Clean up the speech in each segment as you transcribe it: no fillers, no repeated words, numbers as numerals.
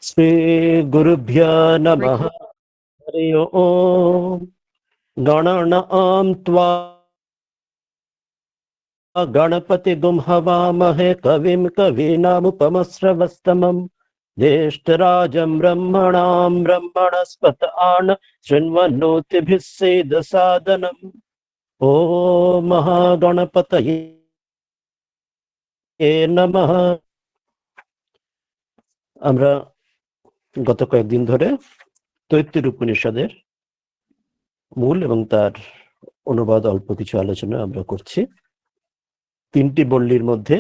श्रीगुरुभ्यो नमः। हरि ओम्। गणानां त्वा गणपतिगुं हवामहे कविं कवीनामुपमश्रवस्तमम् ज्येष्ठराजं ब्रह्मणां ब्रह्मणस्पत आन शृण्वन्नोतिभिः सेदसादनम्। ॐ महागणपतये नमः। আমরা গত কয়েকদিন ধরে তৈত্তির উপনিষদের মূল এবং তার অনুবাদ অল্প কিছু আলোচনা আমরা করছি। তিনটি বল্লীর মধ্যে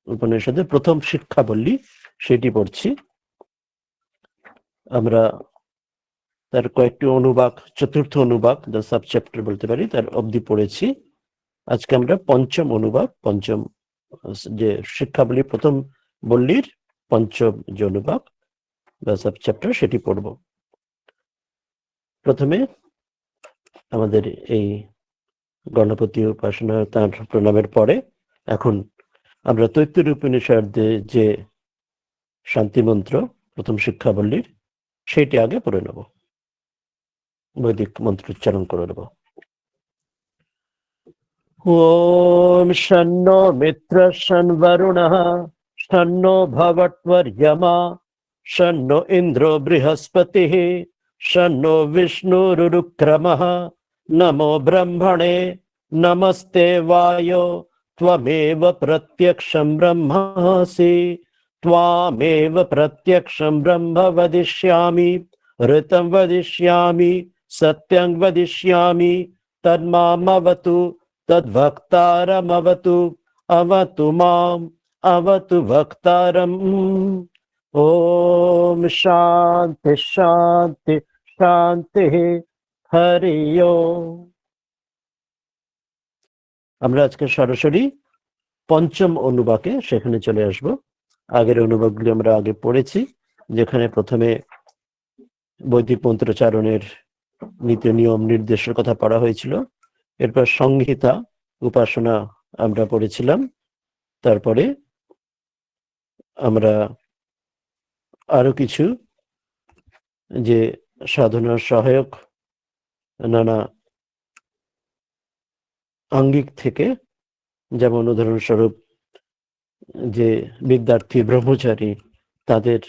উপনিষদের প্রথম শিক্ষা বল্লী, সেটি পড়ছি আমরা। তার কয়েকটি অনুবাদ, চতুর্থ অনুবাদ দ্য সাব চ্যাপ্টার বলতে পারি, তার অবধি পড়েছি। আজকে আমরা পঞ্চম অনুবাদ, পঞ্চম যে শিক্ষাবলী প্রথম বল্লীর পঞ্চম যে অনুবাদ বা সাব চ্যাপ্টার সেটি পড়ব। প্রথমে আমাদের এই গণপতি উপাসনা তার প্রণামের পরে এখন আমরা তৈত্তির উপনিষদে যে শান্তি মন্ত্র প্রথম শিক্ষাবল্লীর সেটি আগে পড়ে নেব, বৈদিক মন্ত্র উচ্চারণ করে নেব। ওম শন্নো মিত্র শন্বরুণঃ শন্নো ভবৎবর্য়মা শন্নো ইন্দ্রো বৃহস্পতিঃ শন্নো বিষ্ণুরুক্রমঃ নমো ব্রহ্মণে নমস্তে বায়ো त्वमेव प्रत्यक्षं ब्रह्मासि त्वामेव प्रत्यक्षं ब्रह्म वदिष्यामि ऋतं वदिष्यामि सत्यं वदिष्यामि तन्मामवतु तद्वक्तारमवतु अवतु माम् अवतु वक्तारम्। ॐ शान्ति शान्ति शान्तिः। हरि ओम्। আমরা আজকে সরাসরি পঞ্চম অনুবাকে সেখানে চলে আসব। আগের অনুবাদগুলি আমরা আগে পড়েছি, যেখানে প্রথমে বৈদিক মন্ত্রোচ্চারণের নীতি নিয়ম নির্দেশের কথা পড়া হয়েছিল। এরপর সংহিতা উপাসনা আমরা পড়েছিলাম। তারপরে আমরা আরো কিছু যে সাধনার সহায়ক নানা আঙ্গিক থেকে, যেমন উদাহরণস্বরূপ যে বিদ্যার্থী ব্রহ্মচারী তাদের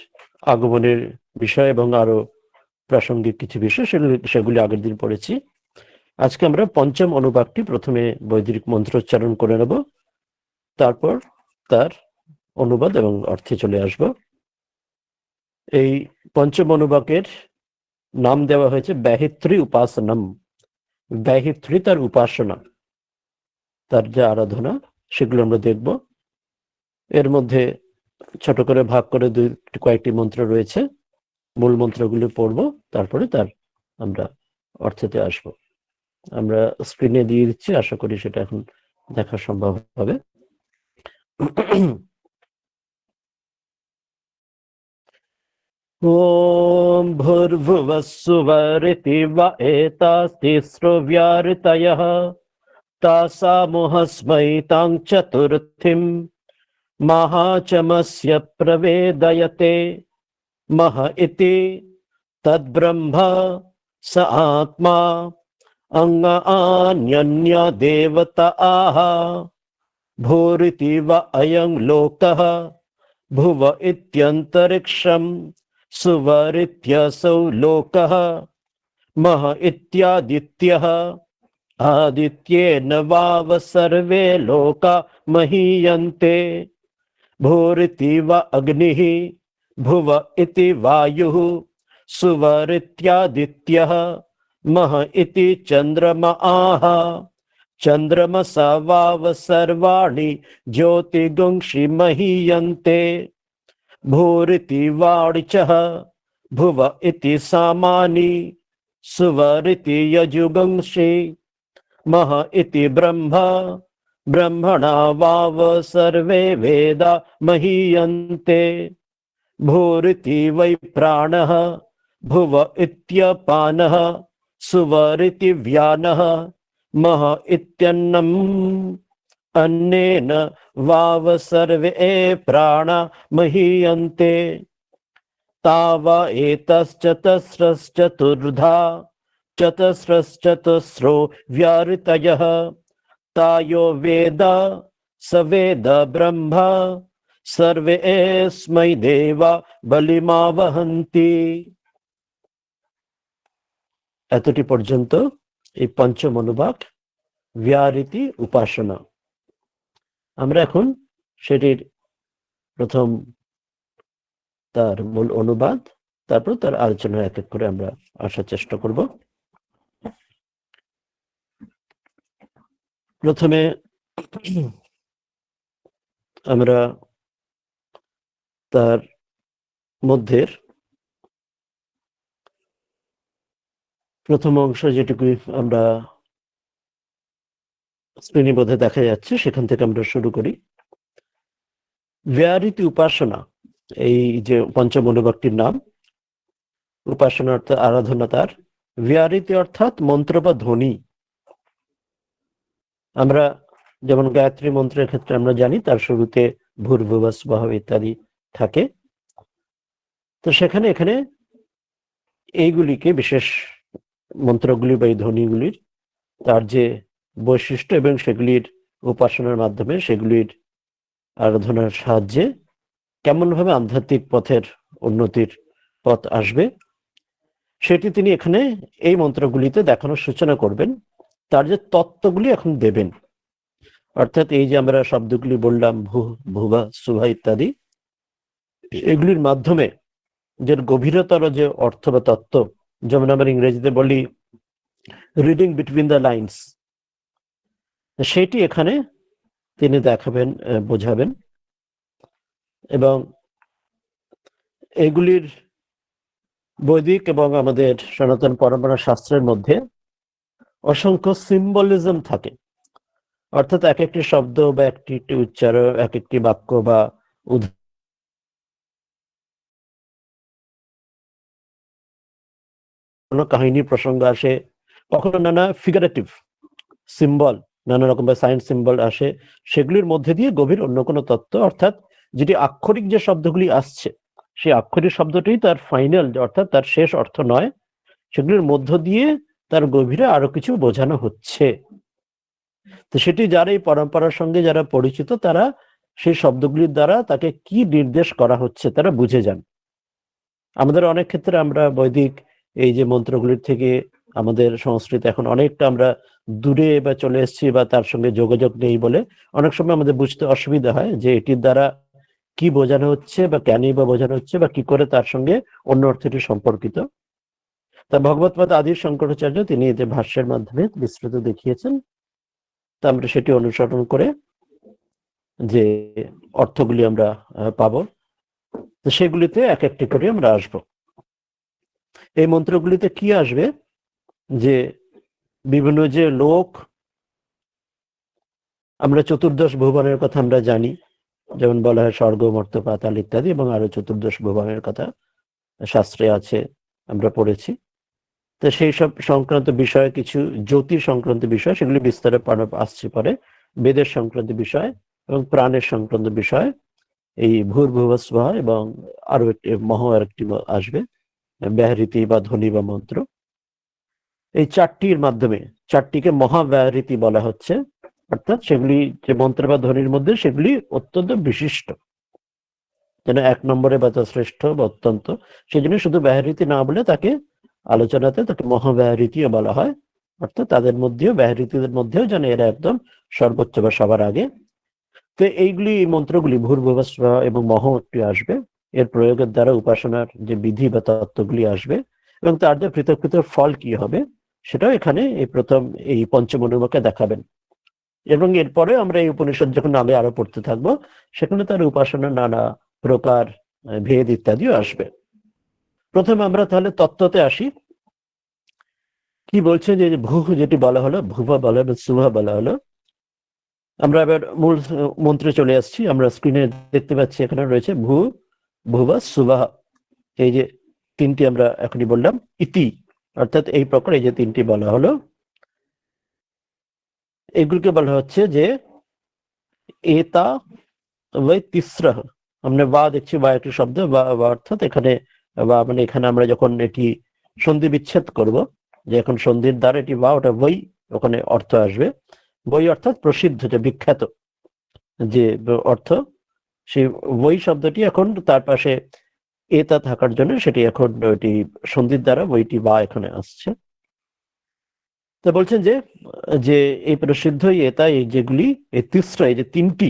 আগমনের বিষয় এবং আরো প্রাসঙ্গিক কিছু বিষয় সেগুলি আগের দিন পড়েছি। আজকে আমরা পঞ্চম অনুবাদটি প্রথমে বৈদিক মন্ত্রোচ্চারণ করে নেব, তারপর তার অনুবাদ এবং অর্থে চলে আসব। এই পঞ্চম অনুবাকের নাম দেওয়া হয়েছে ব্যাহিত্রী উপাসনম। ব্যাহিত্রী তার উপাসনা, তার যে আরাধনা, সেগুলো আমরা দেখব। এর মধ্যে ছোট করে ভাগ করে কয়েকটি মন্ত্র রয়েছে, মূল মন্ত্রগুলি পড়ব, তারপরে তার আমরা অর্থেতে আসব। আমরা স্ক্রিনে দিয়ে দিচ্ছি, আশা করি সেটা এখন দেখা সম্ভব হবে। ওম ভূর্ভুবঃ সুবরিতি বা এতাস্তিস্রো ব্যাহৃতয়ঃ তাসামুহস্मै তাং চতুর্থিম महाचमस्य प्रवेदयते मह इति तद्ब्रह्म स आत्मा अन्य देवता आह भूरिति व अयं लोकः भुव इत्यन्तरिक्षं सुवरित्यसौ लोकः मह इत्यादित्यः आदित्येन वाव सर्वे लोका महीयन्ते भूरिति व अग्निः भुव इति वायुः सुवरित्यादित्यः मह इति चन्द्रमा आह चन्द्रमसा वाव सर्वाणि ज्योतिगुंषि महीयन्ते भूरिति वाणिचः भुव इति सामानि सुवरिति यजुगुंषि मह इति ब्रह्मा ब्रह्मणा वाव सर्वे वेदा महीयन्ते भूरिति वै प्राणः भुव इत्यपानः सुवरिति व्यानः मह इत्यन्नम् अन्नेन वाव सर्वे प्राणा महीयन्ते ताव एतश्चतस्रश्चतुर्धा चतस्रश्चतस्रो व्याहृतयः तायो वेद स वेद ब्रह्म सर्वे एस्मै देवा বলিমাবহন্তি। এতটি পর্যন্ত এই পঞ্চম অনুবাদ ব্যাহৃতি উপাসনা। আমরা এখন সেটির প্রথম তার মূল অনুবাদ, তারপর তার আলোচনা এক এক করে আমরা আসার চেষ্টা করব। প্রথমে আমরা তার মধ্যের প্রথম অংশ যেটুকু আমরা স্ক্রিনে বোধে দেখা যাচ্ছে সেখান থেকে আমরা শুরু করি। ব্যাহৃতি উপাসনা, এই যে পঞ্চম অনুবাদটির নাম। উপাসনা অর্থাৎ আরাধনা তার, ব্যাহৃতি অর্থাৎ মন্ত্র বা ধ্বনি। আমরা যেমন গায়ত্রী মন্ত্রের ক্ষেত্রে আমরা জানি তার শুরুতে ভূর্ভুবঃ স্বঃ ইত্যাদি থাকে, তো সেখানে এখানে এইগুলিকে, বিশেষ মন্ত্রগুলি বা এই ধ্বনিগুলির তার যে বৈশিষ্ট্য এবং সেগুলির উপাসনার মাধ্যমে, সেগুলির আরাধনার সাহায্যে কেমন ভাবে আধ্যাত্মিক পথের উন্নতির পথ আসবে সেটি তিনি এখানে এই মন্ত্রগুলিতে দেখানোর সূচনা করবেন। তার যে তত্ত্বগুলি এখন দেবেন, অর্থাৎ এই যে আমরা শব্দগুলি বললাম ভূ, ভুবা, সুভা ইত্যাদি, এগুলির মাধ্যমে যে গভীরতর যে অর্থ বা তত্ত্ব, যেমন আমরা ইংরেজিতে বলি রিডিং বিটুইন দ্য লাইন্স, সেটি এখানে তিনি দেখাবেন, বোঝাবেন। এবং এগুলির বৈদিক এবং আমাদের সনাতন পরম্পরা শাস্ত্রের মধ্যে অসংখ্য সিম্বলিজম থাকে, অর্থাৎ এক একটি শব্দ বা একটি উচ্চারণ, এক একটি বাক্য বা কোনো কাহিনী প্রসঙ্গ আসে, কখনো নানা ফিগারেটিভ সিম্বল, নানা রকম সায়েন্স সিম্বল আসে, সেগুলির মধ্যে দিয়ে গভীর অন্য কোনো তত্ত্ব, অর্থাৎ যেটি আক্ষরিক যে শব্দগুলি আসছে সেই আক্ষরিক শব্দটি তার ফাইনাল, অর্থাৎ তার শেষ অর্থ নয়, সেগুলির মধ্য দিয়ে তার গভীরে আরো কিছু বোঝানো হচ্ছে। তো সেটি যারা এই পরম্পরার সঙ্গে যারা পরিচিত, তারা সেই শব্দগুলির দ্বারা তাকে কি নির্দেশ করা হচ্ছে তারা বুঝে যান। আমাদের অনেক ক্ষেত্রে আমরা বৈদিক এই যে মন্ত্রগুলির থেকে আমাদের সংস্কৃতি এখন অনেকটা আমরা দূরে বা চলে এসেছি, বা তার সঙ্গে যোগাযোগ নেই বলে অনেক সময় আমাদের বুঝতে অসুবিধা হয় যে এটির দ্বারা কি বোঝানো হচ্ছে বা কেনই বা বোঝানো হচ্ছে বা কি করে তার সঙ্গে অন্য অর্থটি সম্পর্কিত। তা ভগবৎপাদ আদি শঙ্করাচার্য তিনি যে ভাষ্যের মাধ্যমে বিস্তৃত দেখিয়েছেন, তা আমরা সেটি অনুসরণ করে যে অর্থগুলি আমরা পাবো, তো সেগুলিতে এক একটি করে আমরা আসব। এই মন্ত্রগুলিতে কি আসবে, যে বিভিন্ন যে লোক, আমরা চতুর্দশ ভুবনের কথা আমরা জানি, যেমন বলা হয় স্বর্গ, মর্ত্য, পাতাল ইত্যাদি, এবং আরো চতুর্দশ ভুবনের কথা শাস্ত্রে আছে, আমরা পড়েছি। তো সেই সব সংক্রান্ত বিষয়, কিছু জ্যোতির সংক্রান্ত বিষয়, সেগুলি বিস্তারে আসছে পরে, বেদের সংক্রান্ত বিষয় এবং প্রাণের সংক্রান্ত বিষয়, এই ভূর্ভুবঃ স্বঃ, এবং আরো একটি আরেকটি আসবে ব্যাহৃতি বা ধ্বনি বা মন্ত্র। এই চারটির মাধ্যমে, চারটিকে মহাব্যাহৃতি বলা হচ্ছে, অর্থাৎ সেগুলি যে মন্ত্র বা ধ্বনির মধ্যে সেগুলি অত্যন্ত বিশিষ্ট, যেন এক নম্বরে বা শ্রেষ্ঠ বা অত্যন্ত, সেই জন্য শুধু ব্যাহৃতি না বলে তাকে আলোচনাতে তাকে মহাব্যাহৃতিও বলা হয়, অর্থাৎ তাদের মধ্যেও, ব্যাহৃতিদের মধ্যেও যেন এরা একদম সর্বোচ্চ বা সবার আগে। তো এইগুলি, এই মন্ত্রগুলি ভূর্ভুবঃ স্বঃ এবং মহ একটি আসবে, এর প্রয়োগের দ্বারা উপাসনার যে বিধি বা তত্ত্বগুলি আসবে, এবং তার যে পৃথক পৃথক ফল কি হবে সেটাও এখানে এই প্রথম এই পঞ্চম অনুবাকে দেখাবেন। এবং এরপরে আমরা এই উপনিষদ যখন আগে আরো পড়তে থাকবো, সেখানে তার উপাসনার নানা প্রকার ভেদ ইত্যাদিও আসবে। প্রথমে আমরা তাহলে তত্ত্বতে আসি। কি বলছে যে ভূ যেটি বলা হলো, ভুবা বলা হলো, সুভা বলা হলো। আমরা এবার মূল মন্ত্রে চলে আসছি। আমরা স্ক্রিনে দেখতে পাচ্ছি এখানে রয়েছে ভূ, ভুবা, সুভা, এই যে তিনটি আমরা এখনই বললাম। ইতি অর্থাৎ এই প্রকার এই যে তিনটি বলা হলো, এগুলোকে বলা হচ্ছে যে এতা ওই তিস্রহ। আমরা বা দেখছি বা একটি শব্দ, বা অর্থাৎ এখানে বা মানে এখানে আমরা যখন এটি সন্ধি বিচ্ছেদ করব, যে এখন সন্ধির দ্বারা এটি বা, ওটা বই, ওখানে অর্থ আসবে বই, অর্থাৎ প্রসিদ্ধ, যে বিখ্যাত যে অর্থ, সেই বই শব্দটি এখন তার পাশে এতা থাকার জন্য সেটি এখন ওইটি সন্ধির দ্বারা বইটি বা এখানে আসছে। তো বলছেন যে যে এই প্রসিদ্ধ এতা, এই যেগুলি, এই তিসরা, এই যে তিনটি,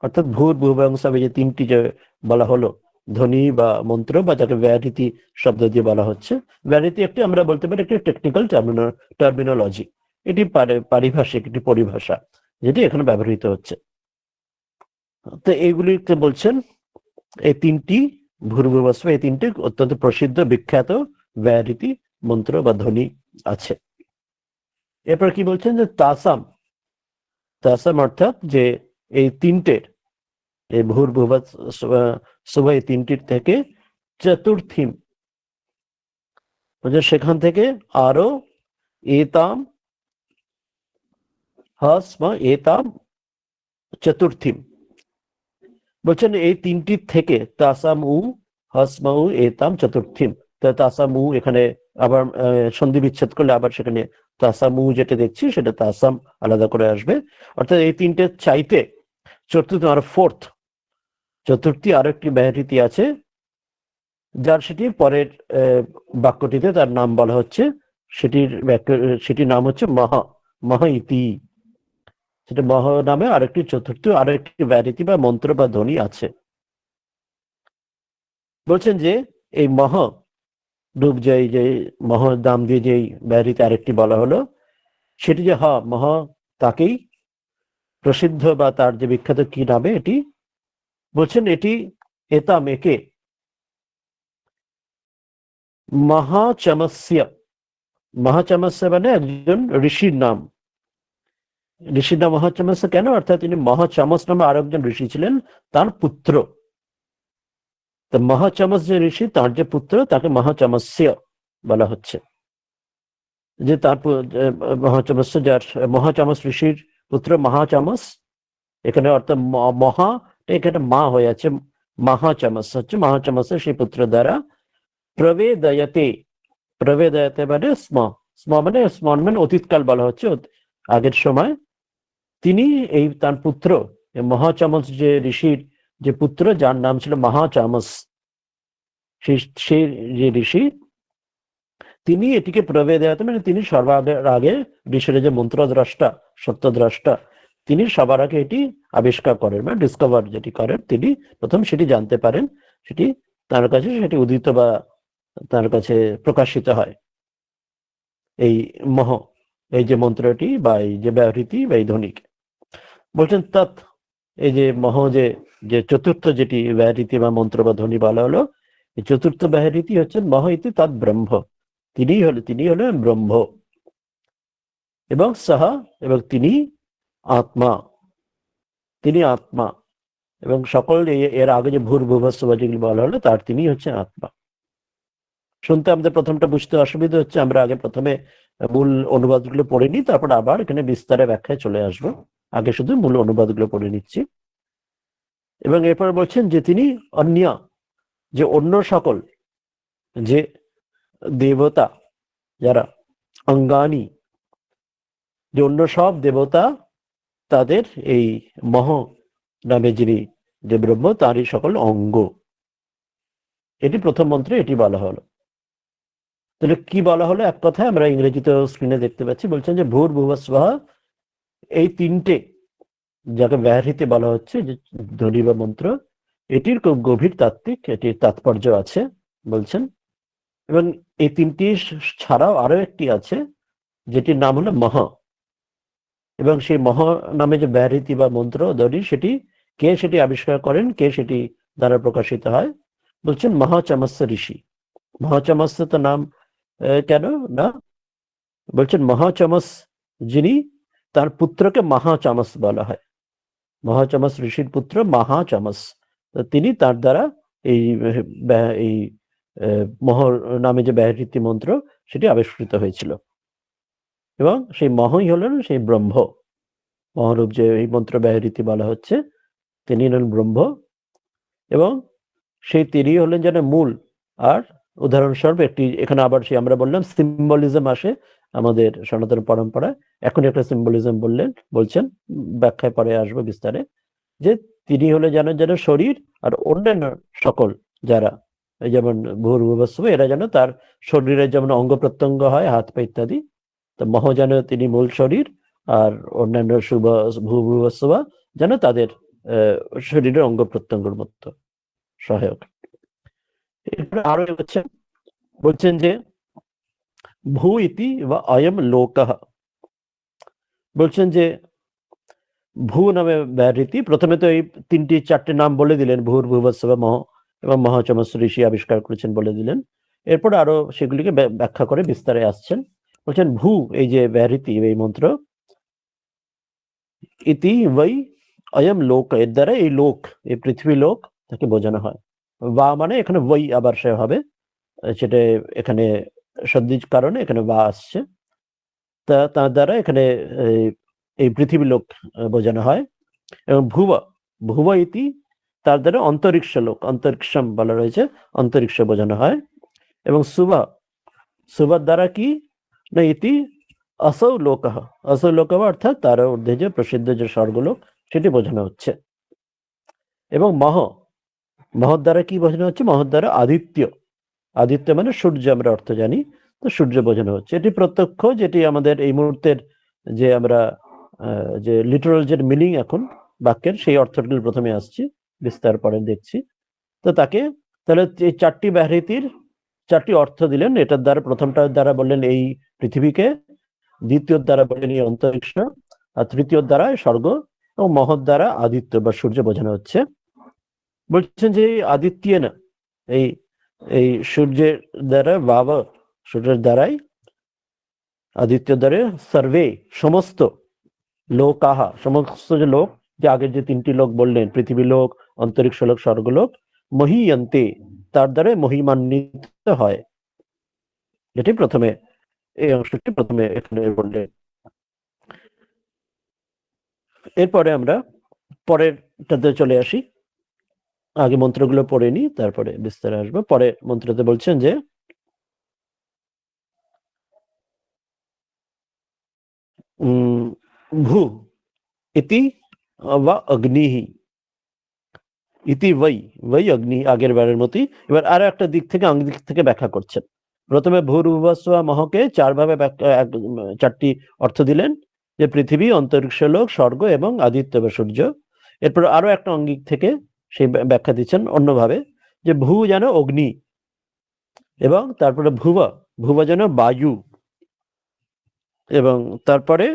অর্থাৎ ভূর ভূবংশাব, যে তিনটি যে বলা হলো, ধ্বনি বা মন্ত্র, বা যাকে ব্যাহৃতি শব্দ দিয়ে বলা হচ্ছে। ব্যাহৃতি একটি, আমরা বলতে পারি, একটি টেকনিক্যাল টার্মিনোলজি, এটি পারিভাষিক একটি পরিভাষা যেটি এখানে ব্যবহৃত হচ্ছে। তো এইগুলিকে বলছেন এই তিনটি ভূর্ভুবস্ব, এই তিনটি অত্যন্ত প্রসিদ্ধ বিখ্যাত ব্যাহৃতি মন্ত্র বা ধ্বনি আছে। এরপর কি বলছেন, যে তাসাম, তাসাম অর্থাৎ যে এই তিনটের, এই ভূর্ভুবস্ব এই তিনটির থেকে চতুর্থীম, সেখান থেকে আরো এতাম হস্ম এতাম চতুর্থীম, বলছেন এই তিনটির থেকে তাসাম উ হস্ম উ এতাম চতুর্থীম। তাসাম উ এখানে আবার সন্ধি বিচ্ছেদ করলে আবার সেখানে তাসাম উ যেটা দেখছি সেটা তাসাম আলাদা করে আসবে, অর্থাৎ এই তিনটে চাইতে চতুর্থ আর ফোর্থ, চতুর্থী আরো একটি ব্যাহৃতি আছে, যার সেটি পরের বাক্যটিতে তার নাম বলা হচ্ছে, সেটির নাম হচ্ছে মহা ইতি। সেটা মহ নামে আরেকটি চতুর্থ, আরো একটি ব্যাহৃতি বা মন্ত্র বা ধ্বনি আছে। বলছেন যে এই মহ রূপ, যে মহ দাম দিয়ে যেই ব্যাহৃতি আরেকটি বলা হলো, সেটি যে মহ, তাকেই প্রসিদ্ধ বা তার যে বিখ্যাত কি নামে এটি বলছেন, এটি এতাম একে মহাচমস্য, মহাচমস্য মানে একজন ঋষির নাম। ঋষির নাম মহাচমস্য কেন? অর্থাৎ তিনি মহাচমস নামে আরো একজন ঋষি ছিলেন, তার পুত্র। তো মহাচমস যে ঋষি, তার যে পুত্র, তাকে মহাচমস্য বলা হচ্ছে। যে তার মহাচমস্য, যার মহাচমস ঋষির পুত্র মহাচমস, এখানে অর্থাৎ মহা, এখানে মা হয়ে আছে, মহাচমস হচ্ছে মহাচমসের সেই পুত্র দ্বারা প্রবেদয়তে, প্রবেদয়তে মানে স্ম মানে স্মরণ মানে অতীতকাল বলা হচ্ছে, আগের সময়। তিনি এই তার পুত্র, মহাচামস যে ঋষির যে পুত্র, যার নাম ছিল মহাচামস, সেই যে ঋষি, তিনি এটিকে প্রবেদয়তে মানে তিনি সবার আগে, ঋষির যে মন্ত্রদ্রষ্টা, সত্যদ্রষ্টা, তিনি সবার আগে এটি আবিষ্কার করেন বা ডিসকভার যেটি করেন, তিনি প্রথম সেটি জানতে পারেন, সেটি তার কাছে সেটি উদিত বা তার কাছে প্রকাশিত হয়, এই মহ, এই যে মন্ত্রটি বা এই যে ব্যাহৃতি বা এই ধ্বনিকে। বলছেন তৎ, এই যে মহ, যে চতুর্থ যেটি ব্যাহৃতি বা মন্ত্র বা ধ্বনি বলা হলো, এই চতুর্থ ব্যাহৃতি হচ্ছেন মহ ইতি তৎ ব্রহ্ম, তিনি হলেন ব্রহ্ম, এবং সাহা, এবং তিনি আত্মা, তিনি আত্মা, এবং সকল এর আগে যে ভূর্ভুবস্ব যেগুলি বলা হলো, তার তিনি হচ্ছে আত্মা। শুনতে আমাদের প্রথমটা বুঝতে অসুবিধা হচ্ছে, আমরা আগে প্রথমে মূল অনুবাদগুলো পড়ে নিই, তারপর আবার এখানে বিস্তারে ব্যাখ্যায় চলে আসবো। আগে শুধু মূল অনুবাদগুলো পড়ে নিচ্ছি। এবং এরপর বলছেন যে তিনি অন্য, যে অন্য সকল যে দেবতা যারা অঙ্গানি, যে অন্য সব দেবতা, তাদের এই মহ নামে যিনি যে ব্রহ্ম, তারই সকল অঙ্গ। এটি প্রথম মন্ত্রে এটি বলা হলো। তাহলে কি বলা হলো? এক কথায় আমরা ইংরেজিতে স্ক্রিনে দেখতে পাচ্ছি, বলছেন যে ভূর ভুবস্বাহা, এই তিনটে যাকে ব্যাহৃতি বলা হচ্ছে, যে ধ্বনি বা মন্ত্র, এটির খুব গভীর তাত্ত্বিক এটির তাৎপর্য আছে বলছেন। এবং এই তিনটি ছাড়াও আরো একটি আছে, যেটির নাম হলো মহা। এবং সেই মহা নামে যে ব্যাহৃতি বা মন্ত্র ধ্বনি, সেটি আবিষ্কার করেন, কে সেটি দ্বারা প্রকাশিত হয়? বলছেন মহাচামস্য ঋষি। মহাচামস্য তো নাম কেন না, বলছেন মহাচামস যিনি, তার পুত্রকে মহাচামস বলা হয়। মহাচামস ঋষির পুত্র মহাচামস, তিনি তার দ্বারা এই এই মহ নামে যে ব্যাহৃতি মন্ত্র, সেটি আবিষ্কৃত হয়েছিল। এবং সেই মহই হলেন সেই ব্রহ্ম, মহারূপ যে এই মন্ত্র ব্যাহৃতি বলা হচ্ছে, তিনি হলেন ব্রহ্ম, এবং সেই তিনি হলেন যেন মূল, আর উদাহরণস্বরূপ একটি, এখানে আবার সেই আমরা বললাম সিম্বলিজম আসে আমাদের সনাতন পরম্পরায়, এখন একটা সিম্বলিজম বলছেন, ব্যাখ্যায় পরে আসবো বিস্তারে, যে তিনি হলে যেন শরীর, আর অন্যান্য সকল যারা, এই যেমন ভূর্ভুবস্সু, এরা যেন তার শরীরের যেমন অঙ্গ প্রত্যঙ্গ হয়, হাত পা ইত্যাদি, তো মহ যেন তিনি মূল শরীর, আর অন্যান্য ভূর্ভুবস্সু যেন তাদের শরীরের অঙ্গ প্রত্যঙ্গের মতো সহায়ক। এরপরে আরো বলছেন যে ভূ ইতি বা অয়ম লোকঃ, বলছেন যে ভূ নামে ব্যাহৃতি, প্রথমে তো এই চারটে নাম বলে দিলেন, ভূর্ভুবস্সুঃ মহ এবং মহাচমস ঋষি আবিষ্কার করেছেন বলে দিলেন। এরপর আরো সেগুলিকে ব্যাখ্যা করে বিস্তারে আসছেন। বলছেন ভূ, এই যে ব্যাহৃতি, এই মন্ত্র, ইতি ওই অয়ম লোক, এর দ্বারা এই লোক, এই পৃথিবী লোক তাকে বোঝানো হয়। বা মানে এখানে ওই আবার সে হবে, সেটা এখানে সন্ধির কারণে এখানে বা আসছে, তা তার দ্বারা এখানে এই পৃথিবী লোক বোঝানো হয়। এবং ভুব ইতি, তার দ্বারা অন্তরিক্ষ লোক, অন্তরিক্ষম বলা রয়েছে, অন্তরিক্ষ বোঝানো হয়। এবং সুভার দ্বারা কি না, ইতি আসৌ লোক, আসৌ লোক অর্থাৎ তার ঊর্ধ্বে যে প্রসিদ্ধ যে স্বর্গলোক, সেটি বোঝানো হচ্ছে। এবং মহৎ দ্বারা কি বোঝানো হচ্ছে, মহৎ দ্বারা আদিত্য মানে সূর্য, আমরা অর্থ জানি, তো সূর্য বোঝানো হচ্ছে। এটি প্রত্যক্ষ, যেটি আমাদের এই মুহূর্তের যে আমরা যে লিটারাল যে মিনিং এখন বাক্যের, সেই অর্থগুলো প্রথমে আসছে, বিস্তার পরে দেখছি। তো তাহলে এই চারটি ব্যাহৃতির চারটি অর্থ দিলেন। এটার দ্বারা প্রথমটার দ্বারা বললেন এই পৃথিবীকে, দ্বিতীয় দ্বারা বললেন এই অন্তরিক্ষ, আর তৃতীয় দ্বারা স্বর্গ, এবং মহৎ দ্বারা আদিত্য বা সূর্য বোঝানো হচ্ছে। বলছেন যে আদিত্য না, এই সূর্যের দ্বারা বাবা, সূর্যের দ্বারাই, আদিত্য দ্বারা সর্বে সমস্ত লোকাহা, সমস্ত যে লোক, যে আগের যে তিনটি লোক বললেন, পৃথিবী লোক, অন্তরিক্ষ লোক, স্বর্গলোক, মহীয়ন্তে, তার দ্বারা মহিমান্বিত হয়। এটি প্রথমে, এই অংশটি প্রথমে এখানে বললেন। এরপরে আমরা পরেরটাতে চলে আসি, আগে মন্ত্রগুলো পড়ে নি, তারপরে বিস্তারে আসবো। পরে মন্ত্রতে বলছেন যে ভূ ইতি বা অগ্নি, ইতি ওই অগ্নি, আগের বারের মতোই। এবার আরো একটা দিক থেকে, আঙ্গিক দিক থেকে ব্যাখ্যা করছেন। প্রথমে ভূর্ভুবস্সু মহকে চারটি অর্থ দিলেন, যে পৃথিবী, অন্তরিক্ষ লোক, স্বর্গ এবং আদিত্য বা সূর্য। এরপর আরো একটা অঙ্গিক থেকে সেই ব্যাখ্যা দিচ্ছেন অন্যভাবে, যে ভূ যেন অগ্নি, এবং তারপরে ভুব যেন বায়ু, এবং তারপরে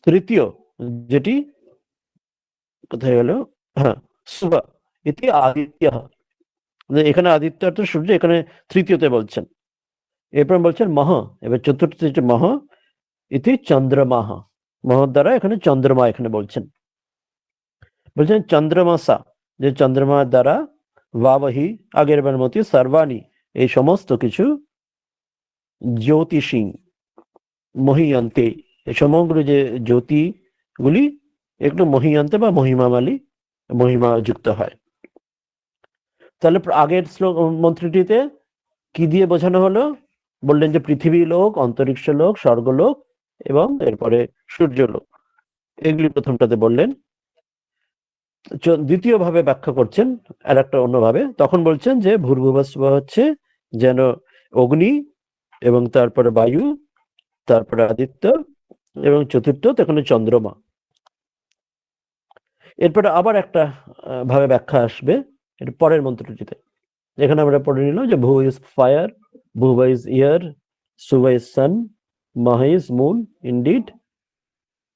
তৃতীয় যেটি কোথায় গেল, হ্যাঁ, সুভা ইতি আদিত্য, এখানে আদিত্য অর্থ সূর্য, এখানে তৃতীয়তে বলছেন। এরপর বলছেন মহ, এবার চতুর্থ মহ ইতি চন্দ্রমাহ, মহ দ্বারা এখানে চন্দ্রমা এখানে বলছেন। চন্দ্রমাসা, যে চন্দ্রমা দ্বারা বাবহি, আগের বার মতো সর্বাণী, এই সমস্ত কিছু, জ্যোতিষী মহিয়ন্তে, এই সমগ্র যে জ্যোতিগুলি একটু মহিয়ন্তে বা মহিমা যুক্ত হয়। তাহলে আগের মন্ত্রটিতে কি দিয়ে বোঝানো হলো, বললেন যে পৃথিবী লোক, অন্তরিক্ষ লোক, স্বর্গলোক এবং এরপরে সূর্যলোক, এগুলি প্রথমটাতে বললেন। দ্বিতীয় ভাবে ব্যাখ্যা করছেন আর একটা অন্যভাবে, তখন বলছেন যে ভূর্ভুবস্সু হচ্ছে যেন অগ্নি, এবং তারপরে বায়ু, তারপরে আদিত্য, এবং চতুর্থ তখন চন্দ্রমা। এরপরে আবার একটা ভাবে ব্যাখ্যা আসবে এটা পরের মন্ত্রটিতে। এখানে আমরা পড়ে নিলাম যে bhu is fire, bhuva is air, suva is sun, maha is moon, indeed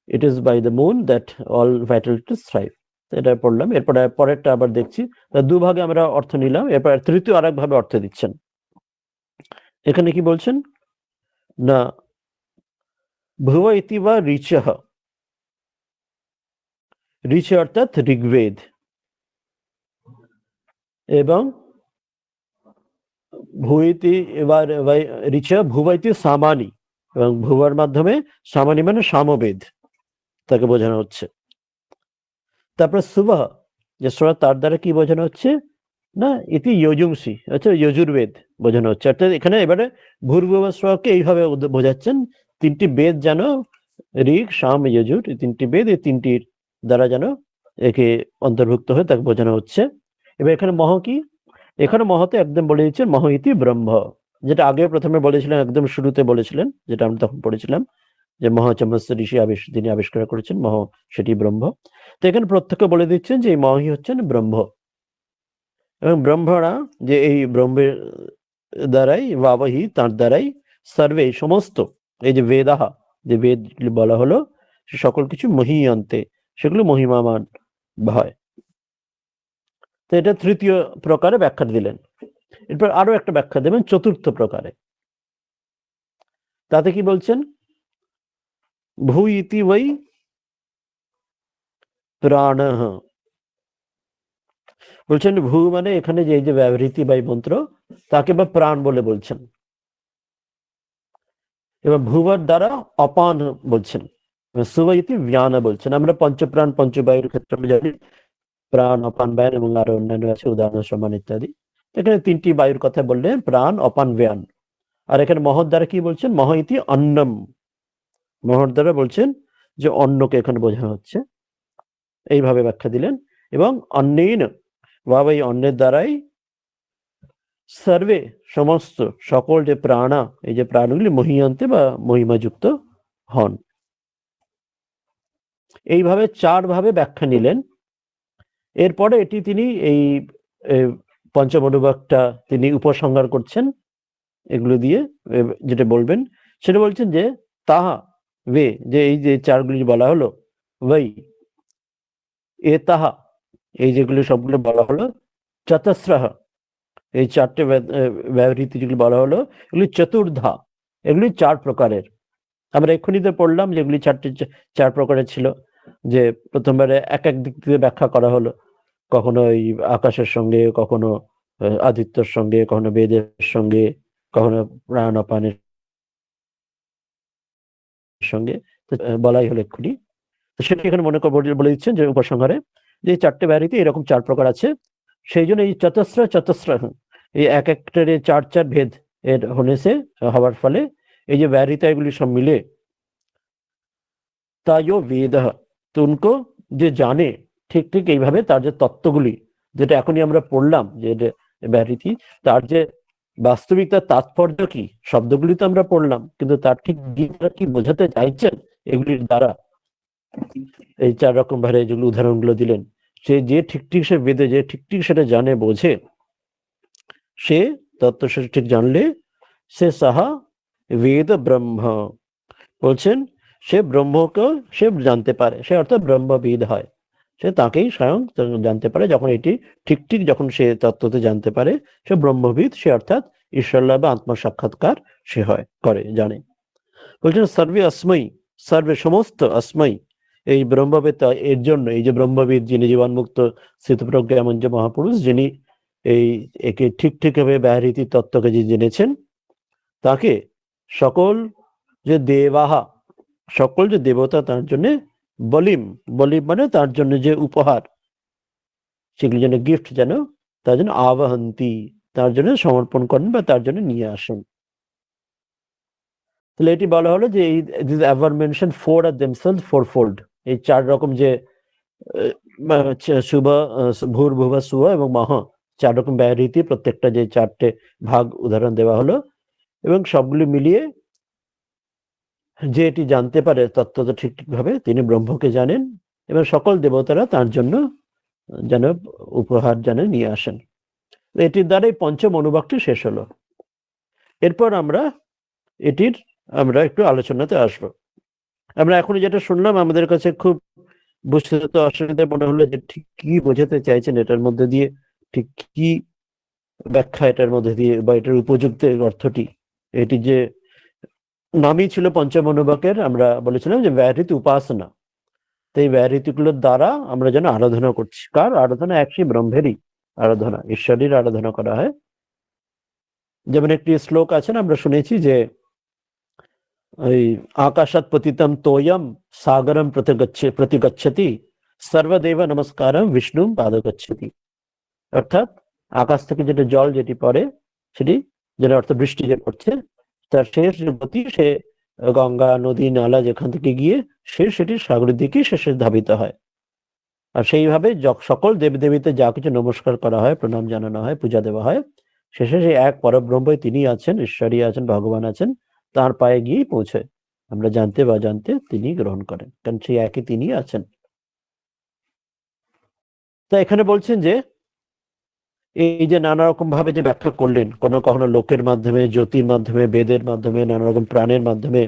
it is by the moon that all vitalities thrive. এটা পড়লাম। এরপরে পরেরটা আবার দেখছি, দুভাগে আমরা অর্থ নিলাম। এরপর তৃতীয় আরেক ভাবে অর্থ দিচ্ছেন। এখানে কি বলছেন না, ভুব ইতি বা ঋচঃ, ঋচ অর্থাৎ ঋগ্বেদ, এবং ভূইতি এবার ঋচ ভুবইতি সামানি, এবং ভুবার মাধ্যমে সামানি মানে সামবেদ, তাকে বোঝানো হচ্ছে। তারপরে সুবাহ, যে সুরা, তার দ্বারা কি বোঝানো হচ্ছে, না, ইতি যজুংসি, আচ্ছা যজুর্বেদ বোঝানো হচ্ছে। অর্থাৎ এখানে এবারে ভূর্ভুবস্বকে এইভাবে বোঝাচ্ছেন, তিনটি বেদ যেন ঋগ সাম যজুর, এই তিনটি বেদ, এই তিনটির দ্বারা যেন একে অন্তর্ভুক্ত হয়ে তাকে বোঝানো হচ্ছে। এবার এখানে মহ কি, এখানে মহতে একদম বলে দিচ্ছেন মহ ইতি ব্রহ্ম, যেটা আগে প্রথমে বলেছিলেন, একদম শুরুতে বলেছিলেন, যেটা আমরা তখন পড়েছিলাম যে মহাচমস্য ঋষি তিনি আবিষ্কার করেছেন মহ, সেটি ব্রহ্ম। তো এখানে প্রত্যক্ষ বলে দিচ্ছেন যে এই মহই হচ্ছেন ব্রহ্ম, এবং ব্রহ্মরা যে এই ব্রহ্মের দ্বারাই বাবাহি, তার দ্বারাই সার্ভে সমস্ত এই যে বেদাহা, যে বেদ বলা হলো, সে সকল কিছু মহীয়ন্তে, সেগুলো মহিমামান হয়। তো এটা তৃতীয় প্রকারে ব্যাখ্যা দিলেন। এরপর আরো একটা ব্যাখ্যা দেবেন চতুর্থ প্রকারে। তাতে কি বলছেন, ভূ ইতি বৈ প্রাণ, বলছেন ভূ মানে এখানে যে এই যে ব্যবহৃতি বা মন্ত্র, তাকে বা প্রাণ বলে বলছেন। এবার ভূবর দ্বারা অপান বলছেন, সুবৈতি জ্ঞান বলছেন। আমরা পঞ্চপ্রাণ পঞ্চবায়ুর ক্ষেত্রে আমরা জানি প্রাণ, অপান, ব্যান এবং আরো অন্যান্য আছে, উদাহরণ সমান ইত্যাদি। এখানে তিনটি বায়ুর কথা বললেন, প্রাণ, অপান, ব্যান। আর এখানে মহৎ দ্বারা কি বলছেন, মহ ইতি অন্নম, মহৎ দ্বারা বলছেন যে অন্নকে এখানে বোঝানো হচ্ছে, এইভাবে ব্যাখ্যা দিলেন। এবং অন্নেন বা এই অন্নের দ্বারাই সার্ভে সমস্ত সকল যে প্রাণা, এই যে প্রাণগুলি মহীয়ন্তে বা মহিমাযুক্ত হন। এইভাবে চার ভাবে ব্যাখ্যা নিলেন। এরপরে এটি তিনি এই পঞ্চম অনুবাকটা তিনি উপসংহার করছেন এগুলো দিয়ে, যেটা বলবেন সেটা বলছেন যে তাহা বে, যে এই যে চারগুলি বলা হলো, ওই এ তাহা, এই যেগুলো সবগুলো বলা হলো, চতস্রহ, এই চারটে ব্যবহৃতি যেগুলি বলা হলো, এগুলি চতুর্ধা, এগুলি চার প্রকারের। আমরা এক্ষুনি তো পড়লাম যেগুলি চার প্রকারের ছিল, যে প্রথমবারে এক এক দিক থেকে ব্যাখ্যা করা হলো, কখনো এই আকাশের সঙ্গে, কখনো আদিত্যর সঙ্গে, কখনো বেদের সঙ্গে, কখনো প্রাণ অপানের সঙ্গে, বলাই হলো এক্ষুনি। তো সেটা এখানে মনে করে বলে দিচ্ছেন যে উপসংহারে, যে চারটে ব্যবহৃতি এরকম চার প্রকার আছে, সেই জন্য এই চতস্র এই এক একটার চার চার ভেদ এর হওয়ার ফলে এই যে ব্যবহৃতা এগুলি সব মিলে তাইও বেদ, তো উনকো যে জানে ঠিক ঠিক এইভাবে তার যে তত্ত্বগুলি, যেটা এখনই আমরা পড়লাম যে ব্যবহৃতি, তার যে বাস্তবিক তার তাৎপর্য কি, শব্দগুলি তো আমরা পড়লাম, কিন্তু তার ঠিক গীতা কি বোঝাতে চাইছেন এগুলির দ্বারা, এই চার রকম ভাবে যেগুলো উদাহরণগুলো দিলেন, সে যে ঠিক ঠিক সে বেদে যে ঠিক ঠিক সেটা জানে বোঝে, সে তত্ত্ব সে ঠিক জানলে সে সাহা বেদ ব্রহ্ম, বলছেন সে ব্রহ্মকে সে জানতে পারে, সে অর্থাৎ ব্রহ্মবিদ হয়, সে তাকেই স্বয়ং জানতে পারে। যখন এটি ঠিক ঠিক যখন সে তত্ত্বতে জানতে পারে, সে ব্রহ্মবিদ, সে অর্থাৎ ঈশ্বরলাভ বা আত্মা সাক্ষাৎকার সে হয়, করে, জানে। বলছেন সর্বে অস্মৈ, সর্বে সমস্ত অস্মৈ, এই ব্রহ্মবেদ এর জন্য, এই যে ব্রহ্মবিদ যিনি জীবনমুক্ত স্থিতপ্রজ্ঞ এমন যে মহাপুরুষ, যিনি এই একে ঠিক ঠিক ভাবে ব্যবহৃতি তত্ত্বকে যে জেনেছেন, তাকে সকল যে দেবাহা, সকল যে দেবতা তার জন্য বলিম, বলিম মানে তার জন্য যে উপহার, সেগুলি যেন গিফট যেন তার জন্য আবাহন্তি, তার জন্য সমর্পণ করেন বা তার জন্য নিয়ে আসেন। তাহলে এটি বলা হলো যে এই this ever mention four are themselves fourfold, এই চার রকম যে শুভ, ভূর্ভুব, সুয়া এবং মহ, চার রকম ব্যবহৃতি, প্রত্যেকটা যে চারটে ভাগ উদাহরণ দেওয়া হলো, এবং সবগুলি মিলিয়ে যে এটি জানতে পারে তত্ত্বটা ঠিক ঠিক ভাবে, তিনি ব্রহ্মকে জানেন, এবং সকল দেবতারা তার জন্য যেন উপহার যেন নিয়ে আসেন। এটির দ্বারাই পঞ্চম অনুবাকটি শেষ হলো। এরপর আমরা এটির একটু আলোচনাতে আসবো। আমরা এখন যেটা শুনলাম আমাদের কাছে খুব বুঝতে তো অসুবিধা মনে হলো, যে ঠিক কি বোঝাতে চাইছেন এটার মধ্যে দিয়ে, ঠিক কি ব্যাখ্যা এটার মধ্যে দিয়ে, বা এটার উপযুক্ত অর্থটি। এটি যে নামই ছিল পঞ্চম অনুবাকের, আমরা বলেছিলাম যে ব্যবহৃত উপাসনা। তো এই ব্যবহৃতিগুলোর দ্বারা আমরা যেন আরাধনা করছি, কার আরাধনা? একই ব্রহ্মেরই আরাধনা, ঈশ্বরের আরাধনা করা হয়। যেমন একটি শ্লোক আছে না, আমরা শুনেছি যে ওই আকাশাৎ পতিতম তোয়ম সাগরম প্রতিগচ্ছতি সর্বদেব নমস্কারম বিষ্ণু পাদগচ্ছতি, অর্থাৎ আকাশ থেকে যেটা জল যেটি পড়ে সেটি, যেটা অর্থ বৃষ্টি যে পড়ছে, তার শেষ যে গতি সে গঙ্গা নদী নালা যেখান থেকে গিয়ে সেটি সাগরের দিকেই শেষে ধাবিত হয়। আর সেইভাবে সকল দেবদেবীতে যা কিছু নমস্কার করা হয়, প্রণাম জানানো হয়, পূজা দেওয়া হয়, শেষে সেই এক পরব্রহ্মই তিনি আছেন, ঈশ্বরই আছেন, ভগবান আছেন, তার পায়ে গিয়েই পৌঁছয়। আমরা জানতে বা জানতে তিনি গ্রহণ করেন, কারণ সেই একই তিনি আছেন। তা এখানে বলছেন যে এই যে নানা রকম ভাবে যে ব্যাখ্যা করলেন, কোনো কখনো লোকের মাধ্যমে, জ্যোতির মাধ্যমে, বেদের মাধ্যমে, নানা রকম প্রাণের মাধ্যমে,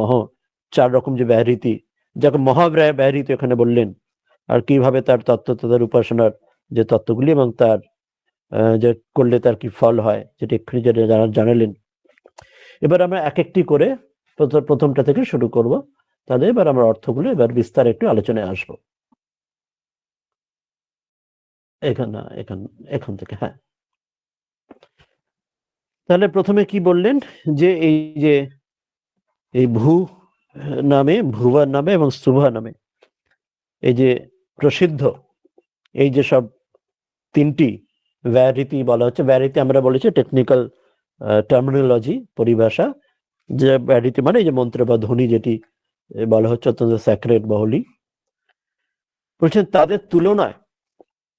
মহ 4 রকম যে ব্যাহৃতি, যাকে ব্যাহৃতি এখানে বললেন, আর কিভাবে তার তত্ত্ব, তাদের উপাসনার যে তত্ত্বগুলি এবং তার যে করলে তার কি ফল হয়, যেটা এক্ষুনি যেটা জানালেন। এবার আমরা এক একটি করে প্রথমটা থেকে শুরু করব, তাদের এবার আমরা অর্থগুলো এবার বিস্তার একটু আলোচনায় আসবো। এখান থেকে, হ্যাঁ। তাহলে প্রথমে কি বললেন যে এই ভূ নামে, ভুবা নামে এবং সুভা নামে এই যে প্রসিদ্ধ এই যে সব 3টি ভ্যারিটি বলা হচ্ছে। ভ্যারিটি আমরা বলেছি টেকনিক্যাল টার্মিনোলজি, পরিভাষা। যে ভ্যারিটি মানে এই যে মন্ত্র বা ধ্বনি যেটি বলা হচ্ছে অত্যন্ত স্যাক্রেড বা হোলি, বলছেন তাদের তুলনায়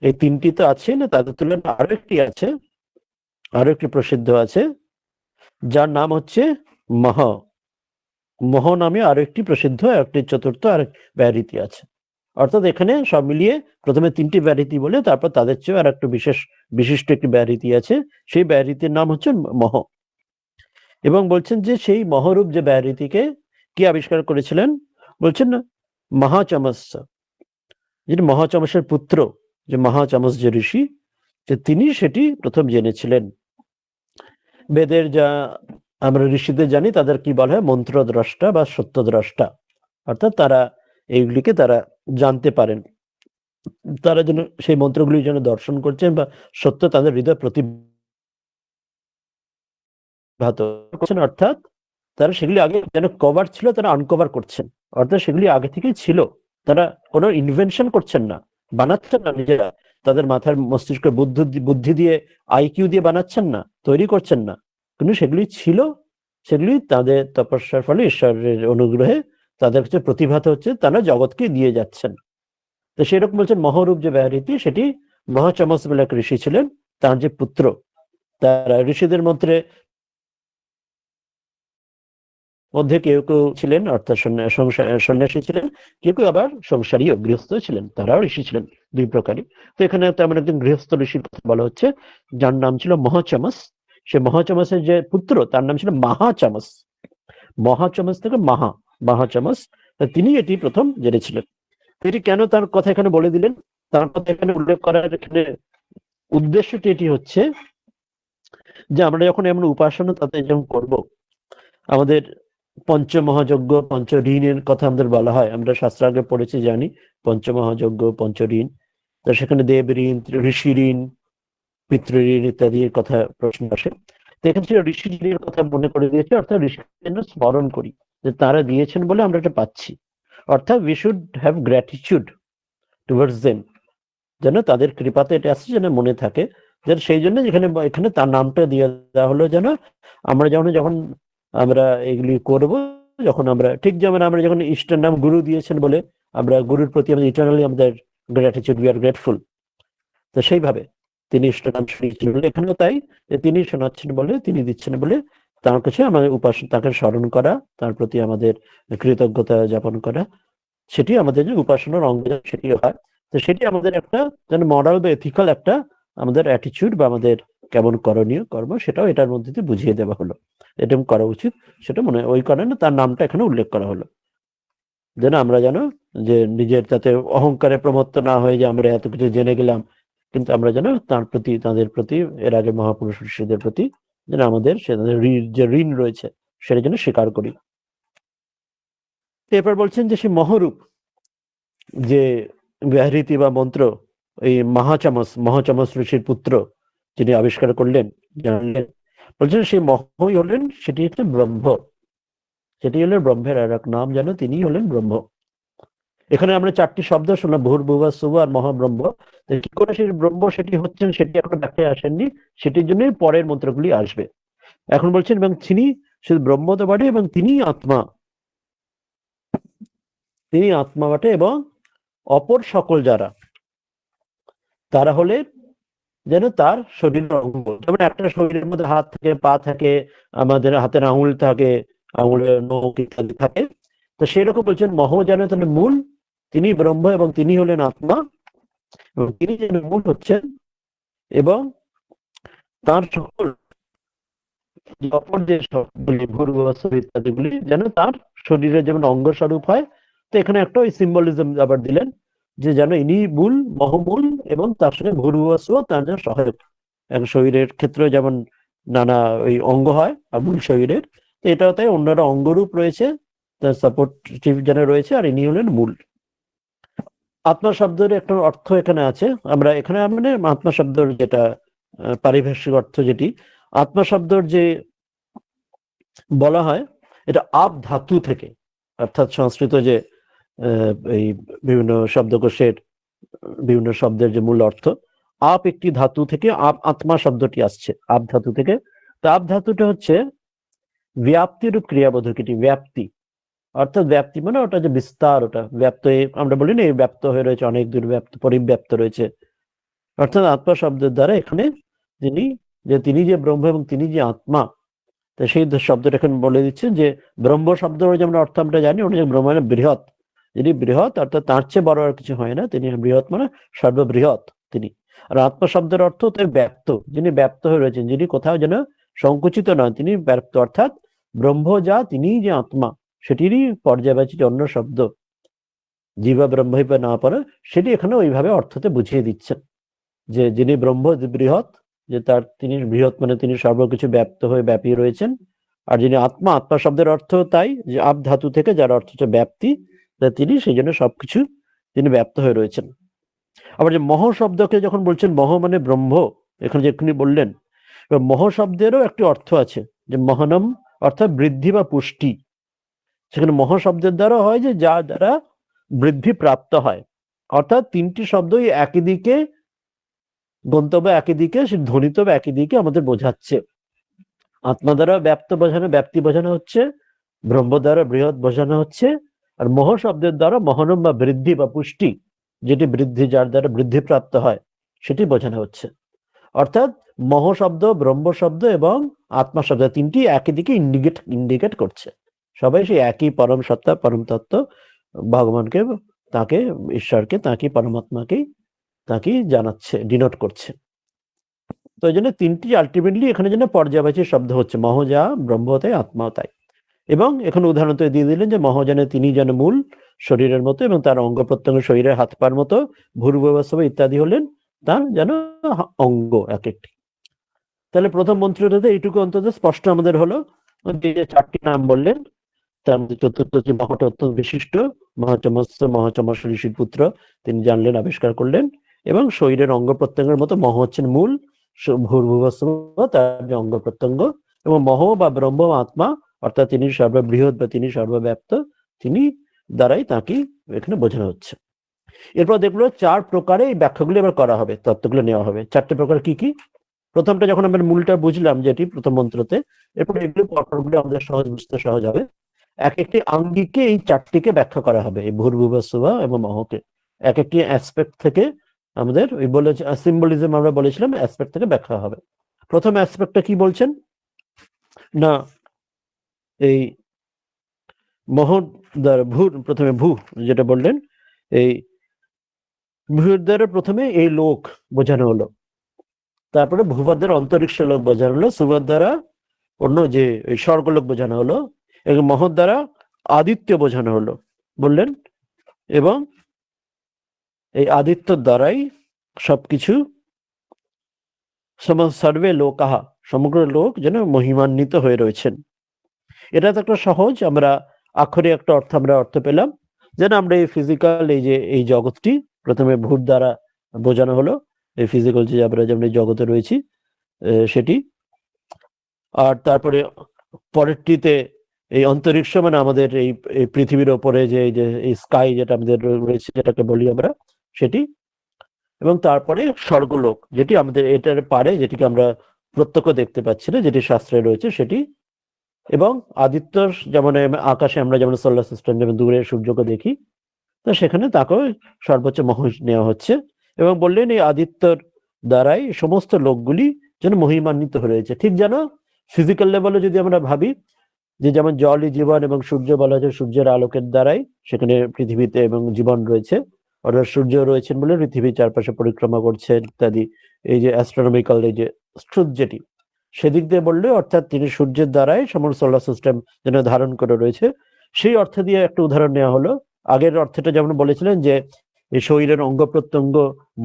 এই 3টি তো আছে না, তাদের তুলনায় আরো একটি আছে, আরো একটি প্রসিদ্ধ আছে, যার নাম হচ্ছে মহ নামে আরো একটি প্রসিদ্ধ, একটি চতুর্থ আর ভ্যারিটি আছে। অর্থাৎ এখানে সব মিলিয়ে প্রথমে 3টি ভ্যারিটি বলে, তারপর তাদের চেয়ে আর একটু বিশিষ্ট একটি ভ্যারিটি আছে, সেই ভ্যারিটির নাম হচ্ছে মহ। এবং বলছেন যে সেই মহরূপ যে ভ্যারিটিকে কি আবিষ্কার করেছিলেন, বলছেন মহাচমস, যিনি মহাচমসের পুত্র, যে মহাচমস যে ঋষি, যে তিনি সেটি প্রথম জেনেছিলেন। বেদের যা আমরা ঋষিদের জানি, তাদের কি বলা হয়, মন্ত্রদ্রষ্টা বা সত্যদ্রষ্টা। অর্থাৎ তারা এইগুলিকে তারা জানতে পারেন, তারা যেন সেই মন্ত্রগুলি যেন দর্শন করছেন বা সত্য তাদের হৃদয় প্রতিভাত করছেন। অর্থাৎ তারা সেগুলি আগে যেন কভার ছিল, তারা আনকভার করছেন। অর্থাৎ সেগুলি আগে থেকেই ছিল, তারা কোনো ইনভেনশন করছেন না, বানাচ্ছেন না নিজেরা, তাদের মাথার মস্তিষ্ক বুদ্ধি দিয়ে, আইকিউ দিয়ে বানাচ্ছেন না, তৈরি করছেন না, কিন্তু সেগুলি ছিল, সেগুলি তাদের তপস্যার ফলে, ঈশ্বরের অনুগ্রহে তাদের কাছে প্রতিভাত হচ্ছে, তারা জগৎকে দিয়ে যাচ্ছেন। তো সেরকম বলছেন মহরূপ যে ব্যাহৃতি, সেটি মহাচমস বলে এক ঋষি ছিলেন, তার যে পুত্র। তারা ঋষিদের মধ্যে কেউ কেউ ছিলেন অর্থাৎ সন্ন্যাসী ছিলেন, কেউ কেউ আবার সংসারী গৃহস্থ ছিলেন, তারাও ঋষি ছিলেন, 2 প্রকারই। তো এখানে তেমন একজন গৃহস্থ ঋষির কথা বলা হচ্ছে, যার নাম ছিল মহাচমস। সে মহাচমসের যে পুত্র, তার নাম ছিল মহাচমস। মহাচমস থেকে মহাচমস, তিনি এটি প্রথম জেনেছিলেন। এটি কেন তার কথা এখানে বলে দিলেন, তার কথা এখানে উল্লেখ করার এখানে উদ্দেশ্যটি এটি হচ্ছে যে আমরা যখন এমন উপাসনা তাতে যখন করব, আমাদের পঞ্চমহাযজ্ঞ, পঞ্চঋণের কথা আমাদের বলা হয়, আমরা শাস্ত্রাগে পড়েছি, জানি পঞ্চমহাযজ্ঞ, পঞ্চঋণ। তো সেখানে দেব ঋণ, ঋষি ঋণ, পিতৃঋণ ইত্যাদির কথা প্রশ্ন আসে। তো এখানে ঋষি ঋণের কথা মনে করে দিয়েছে, অর্থাৎ ঋষিদের জন্য স্মরণ করি যে তারা দিয়েছেন বলে আমরা এটা পাচ্ছি। অর্থাৎ we should have gratitude towards them, যেন তাদের কৃপাতে এটা আসছে, যেন মনে থাকে। যেন সেই জন্য এখানে তার নামটা দিয়ে দেওয়া হলো, যেন আমরা যখন আমরা এগুলি করব, যখন আমরা ঠিক যেমন আমরা যখন ইষ্টের নাম গুরু দিয়েছেন বলে আমরা গুরুর প্রতি আমাদের ইটারনালি আমাদের গ্র্যাটিটিউড, উই আর গ্রেটফুল। তো সেইভাবে তিনি ইষ্টের নাম শুনিয়েছেন বলে এখানেও তাই, যে তিনি শোনাচ্ছেন বলে, তিনি দিচ্ছেন বলে, তার কাছে আমাদের উপাসনা, তাকে স্মরণ করা, তার প্রতি আমাদের কৃতজ্ঞতা যাপন করা, সেটি আমাদের যে উপাসনার অঙ্গ, সেটি হয়। তো সেটি আমাদের একটা যেন মরাল বা এথিক্যাল একটা আমাদের অ্যাটিচিউড বা আমাদের কেমন করণীয় কর্ম, সেটাও এটার মধ্যে দিয়ে বুঝিয়ে দেওয়া হলো, এটা করা উচিত। সেটা মনে ওই কারণে তার নামটা এখানে উল্লেখ করা হলো, যেন আমরা যেন যে নিজের যাতে অহংকারে প্রমত্ত না হয়ে, যে আমরা এত কিছু জেনে গেলাম, কিন্তু আমরা যেন তার প্রতি, তাদের প্রতি, এর আগে মহাপুরুষ ঋষিদের প্রতি যেন আমাদের যে ঋণ রয়েছে সেটা যেন স্বীকার করি। এরপর বলছেন যে সে মহরূপ যে ব্যাহৃতি বা মন্ত্র, এই মহাচমস ঋষির পুত্র যিনি আবিষ্কার করলেন, জানলেন, বলছেন সেই মহই হলেন, সেটি হচ্ছে ব্রহ্ম। সেটি হলেন ব্রহ্মের আর এক নাম, যেন তিনি হলেন ব্রহ্ম। এখানে আমরা চারটি শব্দ শুনলাম, ভূর্ভুবঃ সুবঃ আর মহাব্রহ্ম। কি করে সেই ব্রহ্ম সেটি হচ্ছেন সেটি এখন ব্যাখ্যায় আসেননি, সেটির জন্যই পরের মন্ত্রগুলি আসবে। এখন বলছেন এবং তিনি শুধু ব্রহ্ম তো বটে এবং তিনি আত্মা, তিনি আত্মা বটে এবং অপর সকল যারা তারা হলে যেন তার শরীরের অঙ্গ। যেমন একটা শরীরের মধ্যে হাত থাকে, পা থাকে, আমাদের হাতের আঙুল থাকে, আঙুলের নখ ইত্যাদি থাকে। তো সেরকম বলছেন মহ যেন তাহলে মূল, তিনি ব্রহ্ম এবং তিনি হলেন আত্মা, এবং তিনি যেন মূল হচ্ছেন এবং তার সকল অপর যে সবগুলি ভূর্ভুবস্সু ইত্যাদিগুলি যেন তার শরীরে যেমন অঙ্গ স্বরূপ হয়। তো এখানে একটা ওই সিম্বলিজম আবার দিলেন যে যেন ইনি মূল, মহমূল, এবং তার সঙ্গে ভূর্ভুবস্সু তার যেন সহায়ক। এক শরীরের ক্ষেত্রে যেমন নানা ওই অঙ্গ হয় আর মূল শরীরের, তো এটাও তাই অন্যরা অঙ্গরূপ রয়েছে, তার সাপোর্টিভ যেন রয়েছে, আর ইনি হলেন মূল। আত্মা শব্দের একটা অর্থ এখানে আছে, আমরা এখানে মানে আত্মা শব্দের যেটা পারিভাষিক অর্থ, যেটি আত্মা শব্দের যে বলা হয়, এটা আপ ধাতু থেকে, অর্থাৎ সংস্কৃত যে এই বিভিন্ন শব্দকোষের বিভিন্ন শব্দের যে মূল অর্থ, আপ একটি ধাতু থেকে আত্মা শব্দটি আসছে, আপ ধাতু থেকে। তো আপ ধাতুটা হচ্ছে ব্যাপ্তিরূপ ক্রিয়াবোধক, এটি ব্যাপ্তি, অর্থাৎ ব্যাপ্তি মানে ওটা যে বিস্তার, ওটা ব্যাপ্ত, আমরা বলি না ব্যাপ্ত হয়ে রয়েছে, অনেক দূর ব্যাপ্ত, পরিব্যাপ্ত রয়েছে। অর্থাৎ আত্মা শব্দের দ্বারা এখানে তিনি যে ব্রহ্ম এবং তিনি যে আত্মা, তো সেই শব্দটা এখন বলে দিচ্ছেন যে ব্রহ্ম শব্দের যেমন অর্থ আমরা জানি, ওটা ব্রহ্ম মানে বৃহৎ, যিনি বৃহৎ, অর্থাৎ তার চেয়ে বড় আর কিছু হয় না, তিনি বৃহৎ মানে সর্ববৃহৎ তিনি। আর আত্মা শব্দের অর্থ তার ব্যাপ্ত, যিনি ব্যাপ্ত হয়ে রয়েছেন, যিনি কোথাও যেন সংকুচিত নয়, তিনি ব্যাপ্ত, অর্থাৎ ব্রহ্ম যা, তিনি যে আত্মা, সেটিরই পর্যায়বাচী অন্য শব্দ জীবা ব্রহ্মৈবা না পারে, সেটি এখানে ওইভাবে অর্থতে বুঝিয়ে দিচ্ছেন যে যিনি ব্রহ্ম বৃহৎ, যে তার তিনি বৃহৎ মানে তিনি সর্বকিছু ব্যাপ্ত হয়ে ব্যাপী রয়েছেন। আর যিনি আত্মা, আত্মা শব্দের অর্থ তাই যে আপ ধাতু থেকে, যার অর্থ হচ্ছে ব্যাপ্তি, তিনি সেই জন্য সবকিছু তিনি ব্যাপ্ত হয়ে রয়েছেন। আবার যে মহ শব্দকে যখন বলছেন, মহ মানে ব্রহ্ম, এখানে যেখানে বললেন, মহ শব্দেরও একটি অর্থ আছে, যে মহানম অর্থাৎ বৃদ্ধি বা পুষ্টি। সেখানে মহ শব্দের দ্বারা হয় যে যা দ্বারা বৃদ্ধি প্রাপ্ত হয়, অর্থাৎ তিনটি শব্দই একই দিকে, গন্তব্য একই দিকে, সে ধ্বনিত একই দিকে আমাদের বোঝাচ্ছে। আত্মা দ্বারা ব্যাপ্ত বোঝানো, ব্যাপ্তি বোঝানো হচ্ছে, ব্রহ্ম দ্বারা বৃহৎ বোঝানো হচ্ছে, আর মহ শব্দের দ্বারা মহানম বা বৃদ্ধি বা পুষ্টি, যেটি বৃদ্ধি, যার দ্বারা বৃদ্ধি প্রাপ্ত হয়, সেটি বোঝানো হচ্ছে। অর্থাৎ মহ শব্দ, ব্রহ্ম শব্দ এবং আত্মা শব্দ তিনটি একই দিকে ইন্ডিকেট করছে, সবাই সেই একই পরম সত্তা, পরম তত্ত্ব ভগবানকে, তাকে, ঈশ্বরকে, তাকে, পরমাত্মাকেই তাকে জানাচ্ছে, ডিনোট করছে। তো এই জন্য তিনটি আলটিমেটলি এখানে যেন পর্যায়বাচী শব্দ হচ্ছে, মহ যা, ব্রহ্ম তাই, আত্মা তাই। এবং এখানে উদাহরণ তো দিয়ে দিলেন যে মহ যেন তিনি যেন মূল শরীরের মতো, এবং তার অঙ্গ প্রত্যঙ্গ শরীরের হাত পার মতো, ভূর্ভুবস্সু ইত্যাদি হলেন তার যেন অঙ্গ এক একটি। তাহলে প্রথম মন্ত্রটাতে এইটুকু অন্তত স্পষ্ট আমাদের হলো, যে চারটি নাম বললেন, তার মধ্যে চতুর্থ যে মহটা অত্যন্ত বিশিষ্ট, মহাচমস্য, মহাচমস্য ঋষির পুত্র, তিনি জানলেন, আবিষ্কার করলেন, এবং শরীরের অঙ্গ প্রত্যঙ্গের মতো মহ হচ্ছেন মূল, ভূর্ভুবস্সু তার যে অঙ্গ প্রত্যঙ্গ, এবং মহ বা ব্রহ্ম আত্মা, অর্থাৎ তিনি সর্ববৃহৎ বা তিনি সর্বব্যাপ্ত, তিনি দ্বারাই তাকে এখানে বোঝানো হচ্ছে। এরপর দেখলো চার প্রকারে এই ব্যাখ্যাগুলি এবার করা হবে, তত্ত্বগুলো নেওয়া হবে। চারটে প্রকার কি কি? প্রথমটা যখন আমরা মূলটা বুঝলাম, যেটি প্রথম মন্ত্রতে, এরপর এগুলো পরপরগুলো আমাদের সহজ বুঝতে সহজ হবে। এক একটি আঙ্গিকে এই চারটিকে ব্যাখ্যা করা হবে, এই ভূর্ভুবস্সু এবং মহকে এক একটি অ্যাসপেক্ট থেকে আমাদের ওই বলে সিম্বলিজম আমরা বলেছিলাম, অ্যাসপেক্ট থেকে ব্যাখ্যা হবে। প্রথম অ্যাসপেক্টটা কি বলছেন না, এই মহ দ্বারা প্রথমে ভূ যেটা বললেন, এই ভূর দ্বারা প্রথমে এই লোক বোঝানো হলো, তারপরে ভূভার দ্বারা অন্তরিক্ষ লোক বোঝানো হলো, সুভার দ্বারা অন্য যে ওই স্বর্গলোক বোঝানো হলো, এবং মহৎ দ্বারা আদিত্য বোঝানো হলো বললেন, এবং এই আদিত্যর দ্বারাই সবকিছু সর্বে লোকাহা, সমগ্র লোক যেন মহিমান্বিত হয়ে রয়েছেন। এটা তো একটা সহজ, আমরা আক্ষরিক একটা অর্থ আমরা অর্থ পেলাম, যেন আমরা এই ফিজিক্যাল এই যে এই জগৎটি প্রথমে ভূত দ্বারা বোঝানো হলো, এই ফিজিক্যাল যে আমরা যেমন এই জগতে রয়েছি সেটি, আর তারপরে পরেরটিতে এই অন্তরিক্ষ মানে আমাদের এই পৃথিবীর ওপরে যে এই স্কাই যেটা আমাদের রয়েছে, যেটাকে বলি আমরা, সেটি, এবং তারপরে স্বর্গলোক, যেটি আমাদের এটার পারে, যেটিকে আমরা প্রত্যক্ষ দেখতে পাচ্ছি না, যেটি শাস্ত্রে রয়েছে সেটি, এবং আদিত্য, যেমন আকাশে আমরা যেমন সোলার সিস্টেম, যেমন দূরে সূর্যকে দেখি, তো সেখানে তাকেও সর্বোচ্চ মহিষ নেওয়া হচ্ছে, এবং বললেন এই আদিত্যর দ্বারাই সমস্ত লোকগুলি যেন মহিমান্বিত হয়েছে। ঠিক যেন ফিজিক্যাল লেভেলে যদি আমরা ভাবি যে যেমন জলই জীবন এবং সূর্য বলা হয়েছে সূর্যের আলোকের দ্বারাই সেখানে পৃথিবীতে এবং জীবন রয়েছে, অর্থাৎ সূর্য রয়েছেন বলে পৃথিবীর চারপাশে পরিক্রমা করছেন ইত্যাদি। এই যে অ্যাস্ট্রোনমিক্যাল এই যে ট্রুথ যেটি, সেদিক দিয়ে বললে অর্থাৎ তিনি সূর্যের দ্বারাই সমস্ত সোলার সিস্টেম যেন ধারণ করে রয়েছে, সেই অর্থ দিয়ে একটা উদাহরণ নেওয়া হলো। আগের অর্থটা যেমন বলেছিলেন যে এই শরীরের অঙ্গ প্রত্যঙ্গ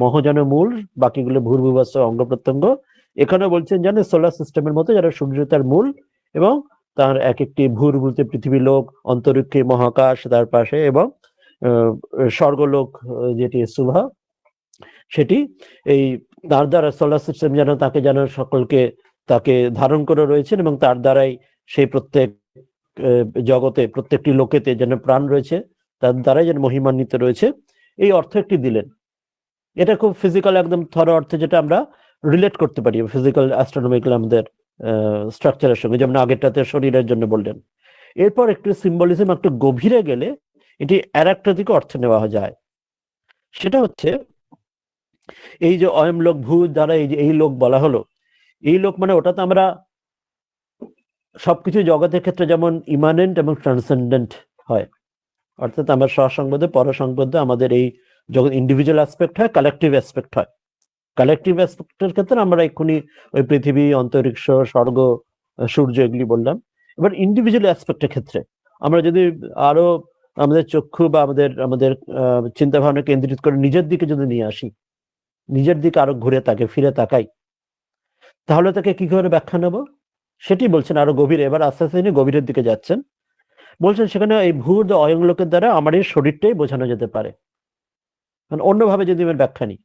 মহ যেন মূল, বাকিগুলো ভূর্ভুবস্ত অঙ্গ প্রত্যঙ্গ, এখানে বলছেন যেন সোলার সিস্টেমের মতো যারা সূর্য তার মূল, এবং তার এক একটি ভূর্ভূতে পৃথিবী লোক, অন্তরিক্ষে মহাকাশ তার পাশে, এবং স্বর্গলোক যেটি সুভা, সেটি এই তার দ্বারা সোলার সিস্টেম যেন তাকে যেন সকলকে তাকে ধারণ করে রয়েছেন, এবং তার দ্বারাই সেই প্রত্যেক জগতে প্রত্যেকটি লোকেতে যেন প্রাণ রয়েছে, তার দ্বারাই যেন মহিমান্বিত রয়েছে, এই অর্থ একটি দিলেন। এটা খুব ফিজিক্যাল একদম থর অর্থে, যেটা আমরা রিলেট করতে পারি ফিজিক্যাল অ্যাস্ট্রোনমিক্যাল আমাদের স্ট্রাকচারের সঙ্গে, যেমন আগেরটাতে শরীরের জন্য বললেন। এরপর একটু সিম্বলিজম একটু গভীরে গেলে এটি আর একটা দিকে অর্থ নেওয়া যায়, সেটা হচ্ছে এই যে অয়ম লোক ভূ দ্বারা এই যে এই লোক বলা হলো, এই লোক মানে ওটাতে আমরা সবকিছু জগতের ক্ষেত্রে যেমন ইমানেন্ট এবং ট্রান্সেন্ডেন্ট হয়, অর্থাৎ আমরা স্বসংবদ্ধ পরসংবদ্ধ, আমাদের এই যখন ইন্ডিভিজুয়াল অ্যাসপেক্ট হয়, কালেকটিভ অ্যাসপেক্ট হয়। কালেকটিভ অ্যাসপেক্টের ক্ষেত্রে আমরা এক্ষুনি ওই পৃথিবী, অন্তরিক্ষ, স্বর্গ, সূর্য এগুলি বললাম। এবার ইন্ডিভিজুয়াল অ্যাসপেক্টের ক্ষেত্রে আমরা যদি আরো আমাদের চক্ষু বা আমাদের আমাদের চিন্তা ভাবনা কেন্দ্রিত করে নিজের দিকে যদি নিয়ে আসি, নিজের দিকে আরো ঘুরে তাকে ফিরে তাকাই, তাহলে তাকে কি করে ব্যাখ্যা নেব সেটি বলছেন আরো গভীরে। এবার আস্তে আস্তে তিনি গভীরের দিকে যাচ্ছেন, বলছেন সেখানে এই ভূর অয়ং লোকের দ্বারা আমার এই শরীরটাই বোঝানো যেতে পারে, মানে অন্যভাবে যদি আমি ব্যাখ্যা নিই,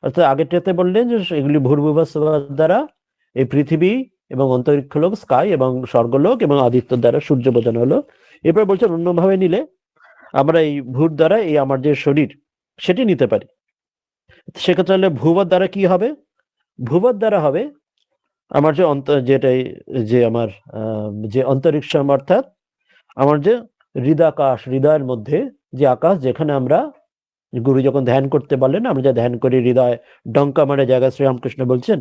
অর্থাৎ আগেরটাতে বললেন যে এগুলি ভূর্ভুবস্ত দ্বারা এই পৃথিবী এবং অন্তরিক্ষ লোক স্কাই এবং স্বর্গলোক এবং আদিত্য দ্বারা সূর্য বোঝানো হলো। এরপর বলছেন অন্যভাবে নিলে আমরা এই ভূর দ্বারা এই আমার যে শরীর সেটি নিতে পারি। সেক্ষেত্রে হলে ভূবত দ্বারা কি হবে? ভূবত দ্বারা হবে আমার যে যেটাই যে আমার যে অন্তরিক্ষ, অর্থাৎ আমার যে হৃদাকাশ, হৃদয়ের মধ্যে যে আকাশ, যেখানে আমরা গুরু যখন ধ্যান করতে বললেন, আমরা যা ধ্যান করি হৃদয় ডঙ্কা মানে জায়গা, শ্রীরামকৃষ্ণ বলছেন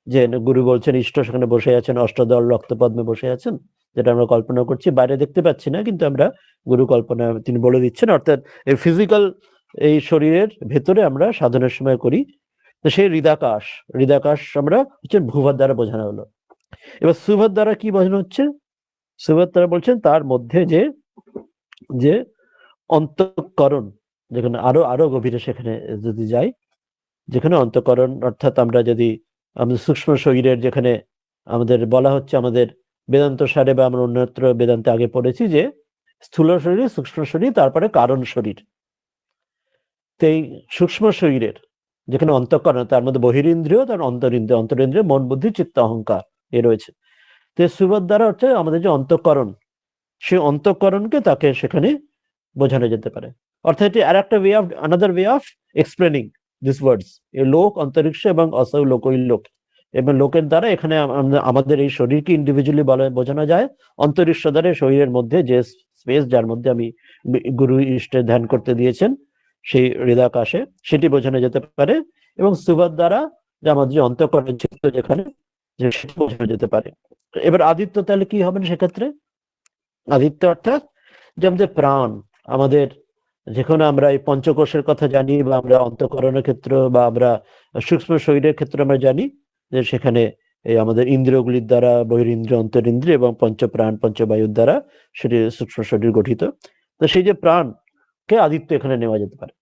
যে গুরু বলছেন ইষ্ট সেখানে বসে আছেন, অষ্টদল রক্তপদ্মে বসে আছেন, যেটা আমরা কল্পনা করছি, বাইরে দেখতে পাচ্ছি না, কিন্তু আমরা গুরু কল্পনা তিনি বলে দিচ্ছেন, অর্থাৎ এই ফিজিক্যাল এই শরীরের ভেতরে আমরা সাধনের সময় করি। তো সেই হৃদাকাশ, হৃদাকাশ আমরা হচ্ছে ভূভার দ্বারা বোঝানো হলো। এবার সুভার দ্বারা কি বোঝানো হচ্ছে? সুভার দ্বারা বলছেন তার মধ্যে যে যে অন্তঃকরণ, যেখানে আরো আরো গভীরে সেখানে যদি যাই, যেখানে অন্তঃকরণ অর্থাৎ আমরা যদি আমাদের সূক্ষ্ম শরীরের, যেখানে আমাদের বলা হচ্ছে আমাদের বেদান্ত সারে বা আমরা অন্যত্র বেদান্তে আগে পড়েছি যে স্থূল শরীর, সূক্ষ্ম শরীর, তারপরে কারণ শরীর। তো এই সূক্ষ্ম শরীরের যেখানে অন্তঃকরণ, তার মধ্যে বহিরিন্দ্রিয়, তার অন্তরিন্দ্রিয়, অন্তরিন্দ্রিয় মন বুদ্ধি চিত্ত অহংকার এ রয়েছে। তো সুবদ দ্বারা হচ্ছে আমাদের যে অন্তঃকরণ, সেই অন্তঃকরণকে তাকে সেখানে বোঝানো যেতে পারে। অর্থাৎ এটি আর একটা way of, another way of explaining this words. এই লোক, অন্তরিক্ষ এবং অসৌ লোকই লোক, এবং লোকের দ্বারা এখানে আমাদের এই শরীরকে ইন্ডিভিজুয়ালি বোঝানো যায়, অন্তরিক্ষ দ্বারা শরীরের মধ্যে যে স্পেস, যার মধ্যে আমি গুরু ইষ্টের ধ্যান করতে দিয়েছেন সেই হৃদাকাশে, সেটি বোঝানো যেতে পারে, এবং সুবাদ দ্বারা যে আমাদের যে অন্তঃকরণ চিত্ত যেখানে, যে সেটি বোঝানো যেতে পারে। এবার আদিত্য তাহলে কি হবে সেক্ষেত্রে? আদিত্য অর্থাৎ যে আমাদের প্রাণ, আমাদের যেখানে আমরা এই পঞ্চকোষের কথা জানি, বা আমরা অন্তঃকরণের ক্ষেত্র বা আমরা সূক্ষ্ম শরীরের ক্ষেত্রে আমরা জানি যে সেখানে এই আমাদের ইন্দ্রিয়গুলির দ্বারা বহিরিন্দ্রিয়, অন্তরিন্দ্রিয় এবং পঞ্চপ্রাণ, পঞ্চবায়ুর দ্বারা শরীর, সূক্ষ্ম শরীর গঠিত। তো সেই যে প্রাণকে আদিত্য এখানে নেওয়া যেতে পারে,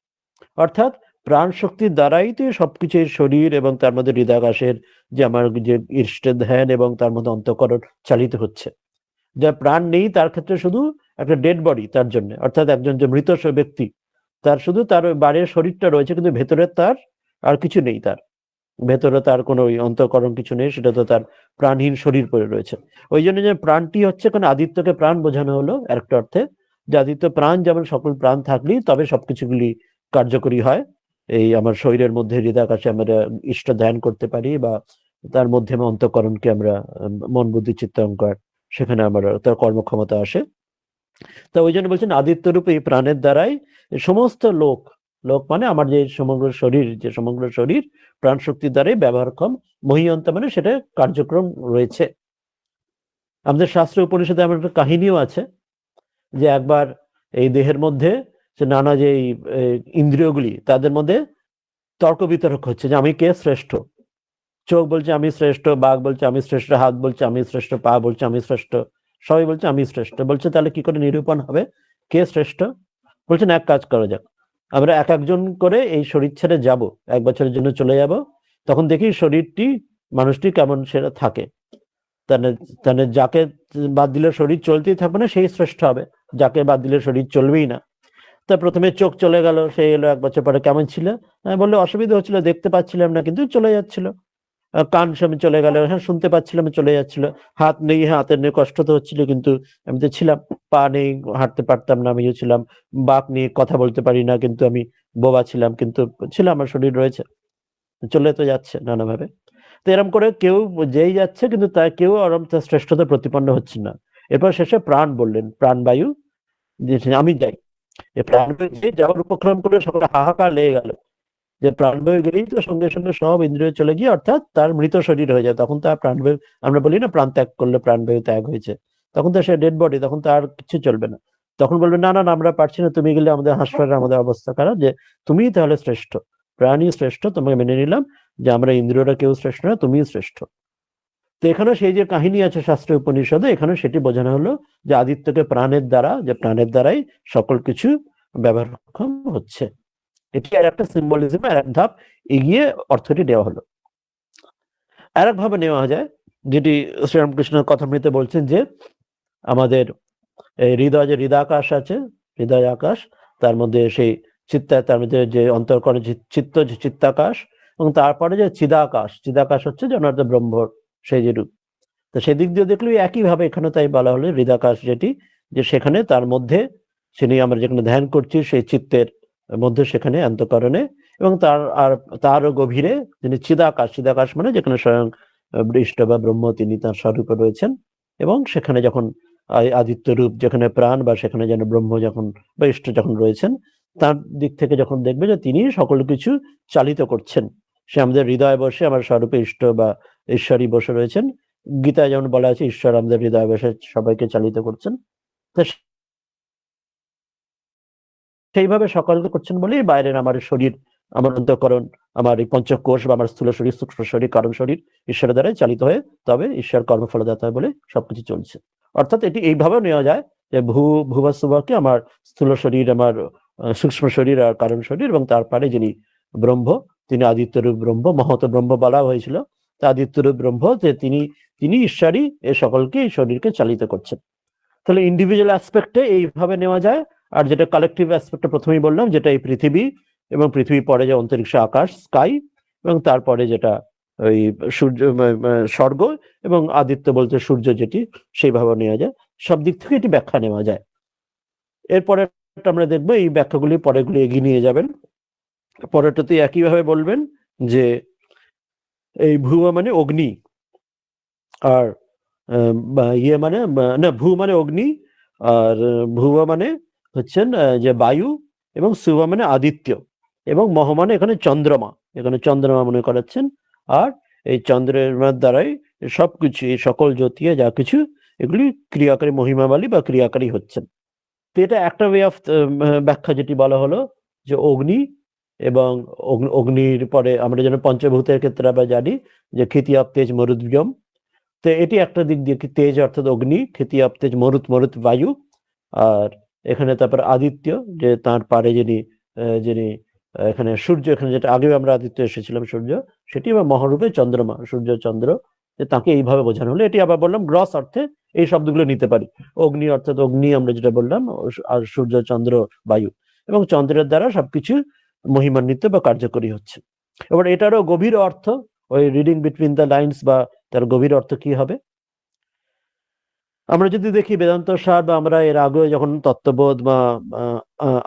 অর্থাৎ প্রাণ শক্তির দ্বারাই তো সবকিছু শরীর এবং তার মধ্যে হৃদাকাশের যে আমার যে ইষ্টের ধ্যান এবং তার মধ্যে অন্তঃকরণ চালিত হচ্ছে। যার প্রাণ নেই তার ক্ষেত্রে শুধু একটা ডেড বডি তার জন্য, অর্থাৎ একজন যে মৃত ব্যক্তি, তার শুধু তার বাইরের শরীরটা রয়েছে, কিন্তু ভেতরের তার আর কিছু নেই তার। ভেতরে তার কোনো ওই অন্তঃকরণ কিছু নেই, সেটা তো তার প্রাণহীন শরীর পড়ে রয়েছে। ওই জন্য যে প্রাণটি হচ্ছে কোনো আদিত্যকে প্রাণ বোঝানো হলো একটা অর্থে, যে আদিত্য প্রাণ, যেমন সকল প্রাণ থাকলেই তবে সবকিছুগুলি কার্যকরী হয়। এই আমার শরীরের মধ্যে হৃদয়াকাশে আমরা ইষ্ট ধ্যান করতে পারি, বা তার মধ্যে অন্তঃকরণকে আমরা মন বুদ্ধি চিত্ত অহংকার, সেখানে আমার তার কর্মক্ষমতা আসে। তা ওই জন্য বলছেন আদিত্য রূপে এই প্রাণের দ্বারাই সমস্ত লোক, লোক মানে আমার যে সমগ্র শরীর, যে সমগ্র শরীর প্রাণ শক্তির দ্বারাই ব্যবহারক্ষম, মহীয়ন্ত মানে সেটা কার্যক্রম রয়েছে। আমাদের শাস্ত্র উপনিষদে এমন একটা কাহিনীও আছে যে একবার এই দেহের মধ্যে যে নানা যে ইন্দ্রিয়গুলি, তাদের মধ্যে তর্ক বিতর্ক হচ্ছে যে আমি কে শ্রেষ্ঠ। চোখ বলছে আমি শ্রেষ্ঠ, বাঘ বলছে আমি শ্রেষ্ঠ, হাত বলছে আমি শ্রেষ্ঠ, পা বলছে আমি শ্রেষ্ঠ, সবাই বলছে আমি শ্রেষ্ঠ। বলছে তাহলে কি করে নিরূপণ হবে কে শ্রেষ্ঠ? বলছেন এক কাজ করা যাক, আমরা এক একজন করে এই শরীর ছেড়ে যাব, 1 বছরের জন্য চলে যাব, তখন দেখি শরীরটি, মানুষটি কেমন সেটা থাকে। তাহলে তাহলে যাকে বাদ দিলে শরীর চলতেই থাকবে না সেই শ্রেষ্ঠ হবে, যাকে বাদ দিলে শরীর চলবেই না। তা প্রথমে চোখ চলে গেল, সে এলো 1 বছর পরে, কেমন ছিল? বললে অসুবিধা হচ্ছিল, দেখতে পাচ্ছিলাম না কিন্তু চলে যাচ্ছিল। কান সামনে চলে গেল, হ্যাঁ শুনতে পাচ্ছিলাম, চলে যাচ্ছিল। হাত নেই, হাতের নেই, কষ্ট তো হচ্ছিল কিন্তু আমি তো ছিলাম। পা নেই, হাঁটতে পারতাম না, আমিও ছিলাম। বাক নিয়ে কথা বলতে পারি না কিন্তু আমি বোবা ছিলাম, কিন্তু ছিলাম, আমার শরীর রয়েছে, চলে তো যাচ্ছে নানাভাবে। তো এরকম করে কেউ যেই যাচ্ছে কিন্তু তা কেউ আরম তার শ্রেষ্ঠতা প্রতিপন্ন হচ্ছে না। এরপর শেষে প্রাণ বললেন, প্রাণবায়ু, যে আমি যাই। এই প্রাণবায়ু যে যাওয়ার উপক্রম করে সকলে হাহাকার লেগে গেল, যে প্রাণবায়ু গেলেই তো সঙ্গে সঙ্গে সব ইন্দ্রিয় চলে গিয়ে অর্থাৎ তার মৃত শরীর হয়ে যায়, তখন তার প্রাণবায়ু, আমরা বলি না প্রাণ ত্যাগ করলে প্রাণবায়ু ত্যাগ হয়েছে, তখন তো সে ডেড বডি, তখন তো আর কিছু চলবে না। তখন বলবে না না না, আমরা পারছি না, তুমি গেলে আমাদের হাসপাতালে আমাদের অবস্থা খারাপ, যে তুমিই তাহলে শ্রেষ্ঠ, প্রাণই শ্রেষ্ঠ, তোমাকে মেনে নিলাম যে আমরা ইন্দ্রিয়রা কেউ শ্রেষ্ঠ না, তুমিই শ্রেষ্ঠ। তো এখানে সেই যে কাহিনী আছে শাস্ত্র উপনিষদে, এখানে সেটি বোঝানো হলো যে আদিত্যকে প্রাণের দ্বারা, যে প্রাণের দ্বারাই সকল কিছু ব্যবহারক্ষম হচ্ছে। এটি আর একটা সিম্বলিজম, আর এক ধাপ এগিয়ে অর্থটি দেওয়া হলো। আর এক ভাবে নেওয়া যায়, যেটি শ্রীরামকৃষ্ণ কথামৃতে বলছেন, যে আমাদের হৃদয়, যে হৃদয়াকাশ আছে, হৃদয় আকাশ, তার মধ্যে সেই চিত্তা, তার মধ্যে যে অন্তর্করণ চিত্ত, যে চিত্তাকাশ, এবং তারপরে যে চিদাকাশ, চিদাকাশ হচ্ছে যে অনর্থ ব্রহ্ম, সেই যে রূপ। তো সেদিক দিয়ে দেখলে একইভাবে এখানে তাই বলা হলো হৃদয়াকাশ যেটি, যে সেখানে তার মধ্যে যিনি আমরা যেখানে ধ্যান করছি সেই চিত্তের মধ্যে, সেখানে অন্তঃকরণে, এবং তারও গভীরে যিনি চিদাকাশ, চিদাকাশ মানে যেখানে স্বয়ং ইষ্ট বা ব্রহ্ম তিনি তার স্বরূপে রয়েছেন, এবং সেখানে যখন আদিত্য রূপ, যেখানে প্রাণ, বা সেখানে যেন ব্রহ্ম যখন বা ইষ্ট যখন রয়েছেন, তার দিক থেকে যখন দেখবে যে তিনি সকল কিছু চালিত করছেন, সে আমাদের হৃদয়ে বসে আমার স্বরূপে ইষ্ট বা ঈশ্বরই বসে রয়েছেন। গীতায় যেমন বলা আছে ঈশ্বর আমাদের হৃদয়ে বসে সবাইকে চালিত করছেন। তো সেইভাবে সকলকে করছেন বলেই বাইরের আমার শরীর, আমার অন্তঃকরণ, আমার এই পঞ্চকোষ বা আমার স্থূল শরীর, সূক্ষ্ম শরীর, কারণ শরীর ঈশ্বরের দ্বারাই চালিত হয়ে তবে ঈশ্বর কর্মফলদাতা হয় বলে সবকিছু চলছে। অর্থাৎ এটি এইভাবেও নেওয়া যায় যে ভুবস্সুবকে আমার স্থূল শরীর, আমার সূক্ষ্ম শরীর আর কারণ শরীর, এবং তারপরে যিনি ব্রহ্ম, তিনি আদিত্যরূপ ব্রহ্ম, মহত ব্রহ্ম বলা হয়েছিল। তা আদিত্যরূপ ব্রহ্ম, যে তিনি ঈশ্বরই এ সকলকে, এই শরীরকে চালিত করছেন। তাহলে ইন্ডিভিজুয়াল অ্যাসপেক্টে এইভাবে নেওয়া যায়। আর যেটা কালেকটিভ অ্যাসপেক্টে প্রথমেই বললাম, যেটা এই পৃথিবী, এবং পৃথিবীর পরে যে অন্তরিক্ষ আকাশ, স্কাই, এবং তারপরে যেটা ওই সূর্য, স্বর্গ, এবং আদিত্য বলতে সূর্য, যেটি সেইভাবে নেওয়া যায়। সব দিক থেকে এটি ব্যাখ্যা নেওয়া যায়। এরপরে আমরা দেখবো এই ব্যাখ্যাগুলি পরেগুলি এগিয়ে নিয়ে যাবেন। পরেরটাতে একইভাবে বলবেন যে এই ভুয়া মানে অগ্নি, আর ইয়ে মানে না, ভূ মানে অগ্নি, আর ভুয়া মানে হচ্ছেন যে বায়ু, এবং সুভা মানে আদিত্য, এবং মহ মানে এখানে চন্দ্রমা, এখানে চন্দ্রমা মনে করাচ্ছেন। আর এই চন্দ্রমার দ্বারাই সবকিছু, এই সকল জ্যোতিয়ে যা কিছু, এগুলি ক্রিয়াকারী, মহিমাবালী বা ক্রিয়াকারী হচ্ছেন। তো এটা একটা ওয়ে অফ ব্যাখ্যা, যেটি বলা হলো যে অগ্নি, এবং অগ্নির পরে আমরা যেন পঞ্চভূতের ক্ষেত্রে আমরা জানি যে ক্ষিতি আপ তেজ মরুদ্যম। তো এটি একটা দিক দিয়ে, তেজ অর্থাৎ অগ্নি, ক্ষিতি আপ তেজ মরুত, মরুত বায়ু, আর এখানে তারপর আদিত্য, যে তার পারে যিনি এখানে সূর্য, এখানে যেটা আগেও আমরা আদিত্য এসেছিলাম সূর্য, সেটি আবার মহারূপে চন্দ্রমা, সূর্য চন্দ্র, যে তাকে এইভাবে বোঝানো হলো। এটি আবার বললাম গ্রস অর্থে এই শব্দগুলো নিতে পারি। অগ্নি অর্থাৎ অগ্নি আমরা যেটা বললাম, আর সূর্য, চন্দ্র, বায়ু, এবং চন্দ্রের দ্বারা সবকিছু মহিমান্বিত বা কার্যকরী হচ্ছে। এবার এটারও গভীর অর্থ, ওই রিডিং বিটুইন দ্য লাইন্স বা তার গভীর অর্থ কি হবে। আমরা যদি দেখি বেদান্ত সার বা আমরা এর আগে যখন তত্ত্ববোধ বা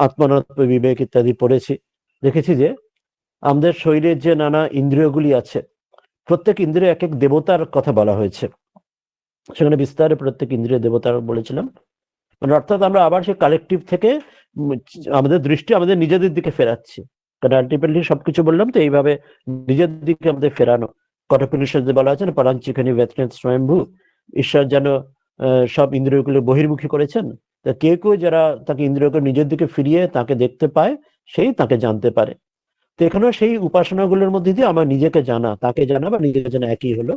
আত্মানত্ম বিবেক ইত্যাদি পড়েছি, দেখেছি যে আমাদের শরীরের যে নানা ইন্দ্রিয়গুলি আছে, প্রত্যেক ইন্দ্রিয় এক এক দেবতার কথা বলা হয়েছে, সেখানে বিস্তারে প্রত্যেক ইন্দ্রিয় দেবতার বলেছিলাম। মানে অর্থাৎ আমরা আবার সেই কালেকটিভ থেকে আমাদের দৃষ্টি আমাদের নিজেদের দিকে ফেরাচ্ছি, কারণ আলটিমেটলি সবকিছু বললাম তো এইভাবে নিজের দিকে আমাদের ফেরানো। কঠোপনিষদে বলা আছে না, পরাঞ্চিখানি ব্যথনেত স্বয়ম্ভু, ঈশ্বর যেন সব ইন্দ্রিয়গুলো বহির্মুখী করেছেন। তা কেউ কেউ যারা তাকে ইন্দ্রিয়কে নিজের দিকে ফিরিয়ে তাকে দেখতে পায়, সেই তাকে জানতে পারে। তো এখানেও সেই উপাসনাগুলোর মধ্যে দিয়ে আমার নিজেকে জানা, তাকে জানা বা নিজেকে জানা একই হলো।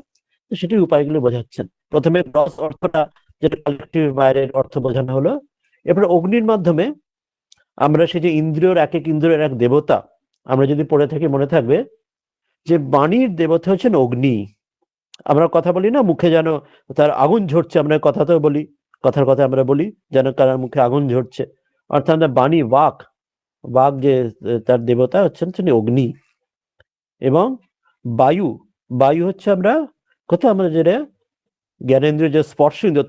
তো সেটির উপায়গুলো বোঝাচ্ছেন। প্রথমে গ্রস অর্থটা, যেটা কালেকটিভ বাইরের অর্থ বোঝানো হলো। এরপরে অগ্নির মাধ্যমে আমরা সেই যে ইন্দ্রিয়র এক এক ইন্দ্রিয়ের এক দেবতা, আমরা যদি পড়ে থাকি মনে থাকবে যে বাণীর দেবতা হচ্ছেন অগ্নি। আমরা কথা বলি না, মুখে যেন তার আগুন ঝরছে, আমরা কথাতেও বলি, কথার কথা আমরা বলি যেন কার মুখে আগুন ঝরছে। অর্থাৎ আমরা বাণী, বাক, বাক যে তার দেবতা হচ্ছেন তিনি অগ্নি। এবং বায়ু, বায়ু হচ্ছে আমরা কোথাও আমরা যেটা জ্ঞানেন্দ্রিয় যে স্পর্শ ইন্দ্রিয়,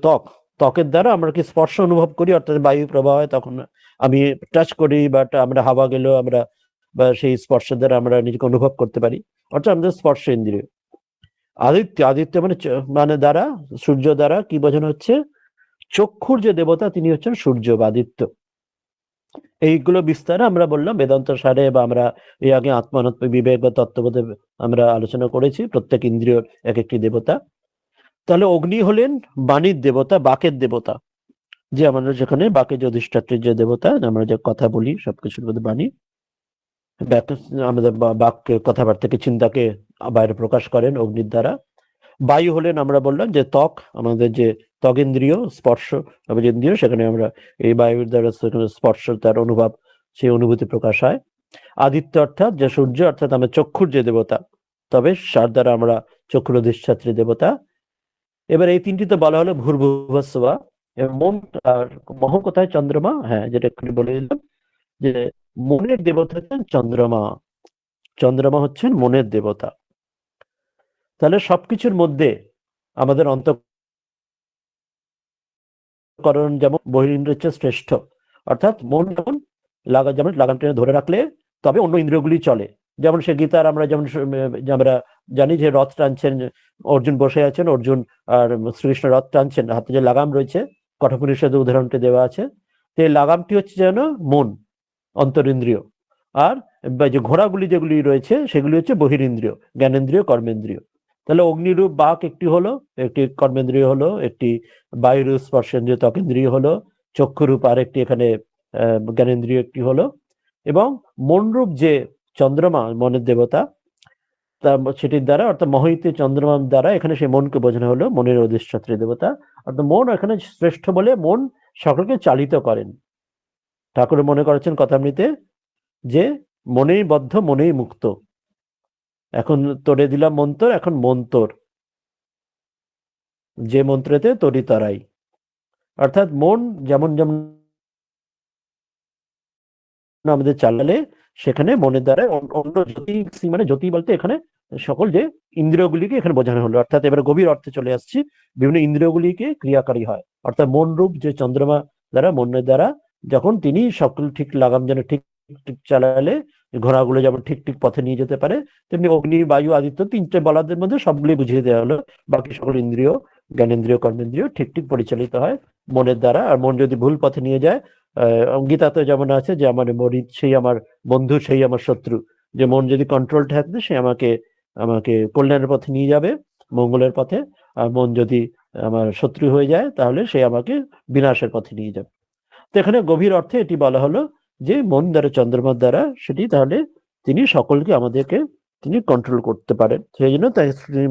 ত্বকের দ্বারা আমরা কি স্পর্শ অনুভব করি, অর্থাৎ বায়ু প্রবাহ হয় তখন আমি টাচ করি, বা আমরা হাওয়া গেলেও আমরা বা সেই স্পর্শের দ্বারা আমরা নিজেকে অনুভব করতে পারি, অর্থাৎ আমাদের স্পর্শ ইন্দ্রিয়। আদিত্য, আদিত্য মানে মানে দ্বারা, সূর্য দ্বারা কি বোঝানো হচ্ছে, চক্ষুর যে দেবতা তিনি হচ্ছেন সূর্য বা আদিত্য। এইগুলো বিস্তারে আমরা বললাম বেদান্ত সারে, বা আমরা এই আগে আত্মানত্ম বিবেক বা তত্ত্ববোধে আমরা আলোচনা করেছি প্রত্যেক ইন্দ্রিয়র এক একটি দেবতা। তাহলে অগ্নি হলেন বাণীর দেবতা, বাকের দেবতা, যে আমাদের যেখানে বাকের যে অধিষ্ঠাত্রীর যে দেবতা, আমরা যে কথা বলি সবকিছুর মধ্যে বাণী, আমাদের বাক্যে কথাবার্তাকে চিন্তাকে বাইরে প্রকাশ করেন অগ্নির দ্বারা। বায়ু হলেন আমরা বললাম যে ত্বক, আমাদের যে ত্বকেন্দ্রিয় স্পর্শ ইন্দ্রিয়, সেখানে আমরা এই বায়ুর দ্বারা স্পর্শ তার অনুভব, সেই অনুভূতি প্রকাশ হয়। আদিত্য অর্থাৎ যে সূর্য, অর্থাৎ আমরা চক্ষুর যে দেবতা, তবে সার দ্বারা আমরা চক্ষুর অধিষ্ঠাত্রী দেবতা। এবার এই তিনটি তো বলা হলো ভূর্ভুবস্সুবা। মন আর মহ কোথায়, চন্দ্রমা, হ্যাঁ যেটা একটু বলে দিলাম যে মনের দেবতা হচ্ছেন চন্দ্রমা, চন্দ্রমা হচ্ছেন মনের দেবতা। তাহলে সবকিছুর মধ্যে আমাদের অন্তঃকরণ যেমন বহিরিন্দ্রিয় হচ্ছে শ্রেষ্ঠ, অর্থাৎ মন যেমন যেমন লাগাম টেনে ধরে রাখলে তবে অন্য ইন্দ্রিয়গুলি চলে। যেমন সে গীতার আমরা যেমন আমরা জানি যে রথ টানছেন, অর্জুন বসে আছেন, অর্জুন আর শ্রীকৃষ্ণ রথ টানছেন, হাতে যে লাগাম রয়েছে, কঠোপনিষদে উদাহরণটি দেওয়া আছে। তো এই লাগামটি হচ্ছে যেন মন, অন্তরিন্দ্রিয়। আর যে ঘোড়াগুলি যেগুলি রয়েছে সেগুলি হচ্ছে বহিরিন্দ্রিয়, জ্ঞানেন্দ্রিয়, কর্মেন্দ্রিয়। তাহলে অগ্নিরূপ বাক একটি হলো, একটি কর্মেন্দ্রিয় হলো, একটি বায়ুরূপ স্পর্শেন্দ্রিয় ত্বকেন্দ্রিয় হলো, চক্ষুরূপ আর একটি এখানে জ্ঞানেন্দ্রিয় একটি হলো, এবং মনরূপ যে চন্দ্রমা মনের দেবতা, সেটির দ্বারা অর্থাৎ মহিতে চন্দ্রমার দ্বারা এখানে সেই মনকে বোঝানো হলো মনের অধিষ্ঠাত্রী দেবতা। অর্থাৎ মন এখানে শ্রেষ্ঠ বলে মন সকলকে চালিত করেন। ঠাকুর মনে করেছেন কথামৃতে যে মনেই বদ্ধ মনেই মুক্ত, এখন তোরে দিলাম মন্তর, এখন মন তোর, যে মন্ত্রেতে তরি তরাই। অর্থাৎ মন যেমন যেমন আমাদের চালালে সেখানে মনের দ্বারা অন্য জ্যোতি, মানে জ্যোতি বলতে এখানে সকল যে ইন্দ্রিয়গুলিকে এখানে বোঝানো হলো। অর্থাৎ এবারে গভীর অর্থে চলে আসছি, বিভিন্ন ইন্দ্রিয়গুলিকে ক্রিয়াকারী হয়। অর্থাৎ মন রূপ যে চন্দ্রমা দ্বারা, মনের দ্বারা যখন তিনি সকল ঠিক লাগাম যেন ঠিক ঠিক চালালে ঘোড়াগুলো যেমন ঠিক ঠিক পথে নিয়ে যেতে পারে, তেমনি অগ্নি, বায়ু, আদিত্য তিনটে বলাদের মধ্যে সবগুলি বুঝিয়ে দেওয়া হলো। বাকি সকল ইন্দ্রিয়, জ্ঞানেন্দ্রিয়, কর্মেন্দ্রিয় ঠিক ঠিক পরিচালিত হয় মনের দ্বারা। আর মন যদি ভুল পথে নিয়ে যায়, গীতাতে যেমন আছে যে আমার মরিদ সেই আমার বন্ধু, সেই আমার শত্রু, যে মন যদি কন্ট্রোল থাকবে সে আমাকে আমাকে কল্যাণের পথে নিয়ে যাবে, মঙ্গলের পথে। আর মন যদি আমার শত্রু হয়ে যায় তাহলে সে আমাকে বিনাশের পথে নিয়ে যাবে। তো এখানে গভীর অর্থে এটি বলা হলো যে মন দ্বারা, চন্দ্রমার দ্বারা সেটি তাহলে তিনি সকলকে আমাদেরকে তিনি কন্ট্রোল করতে পারেন। সেই জন্য তাই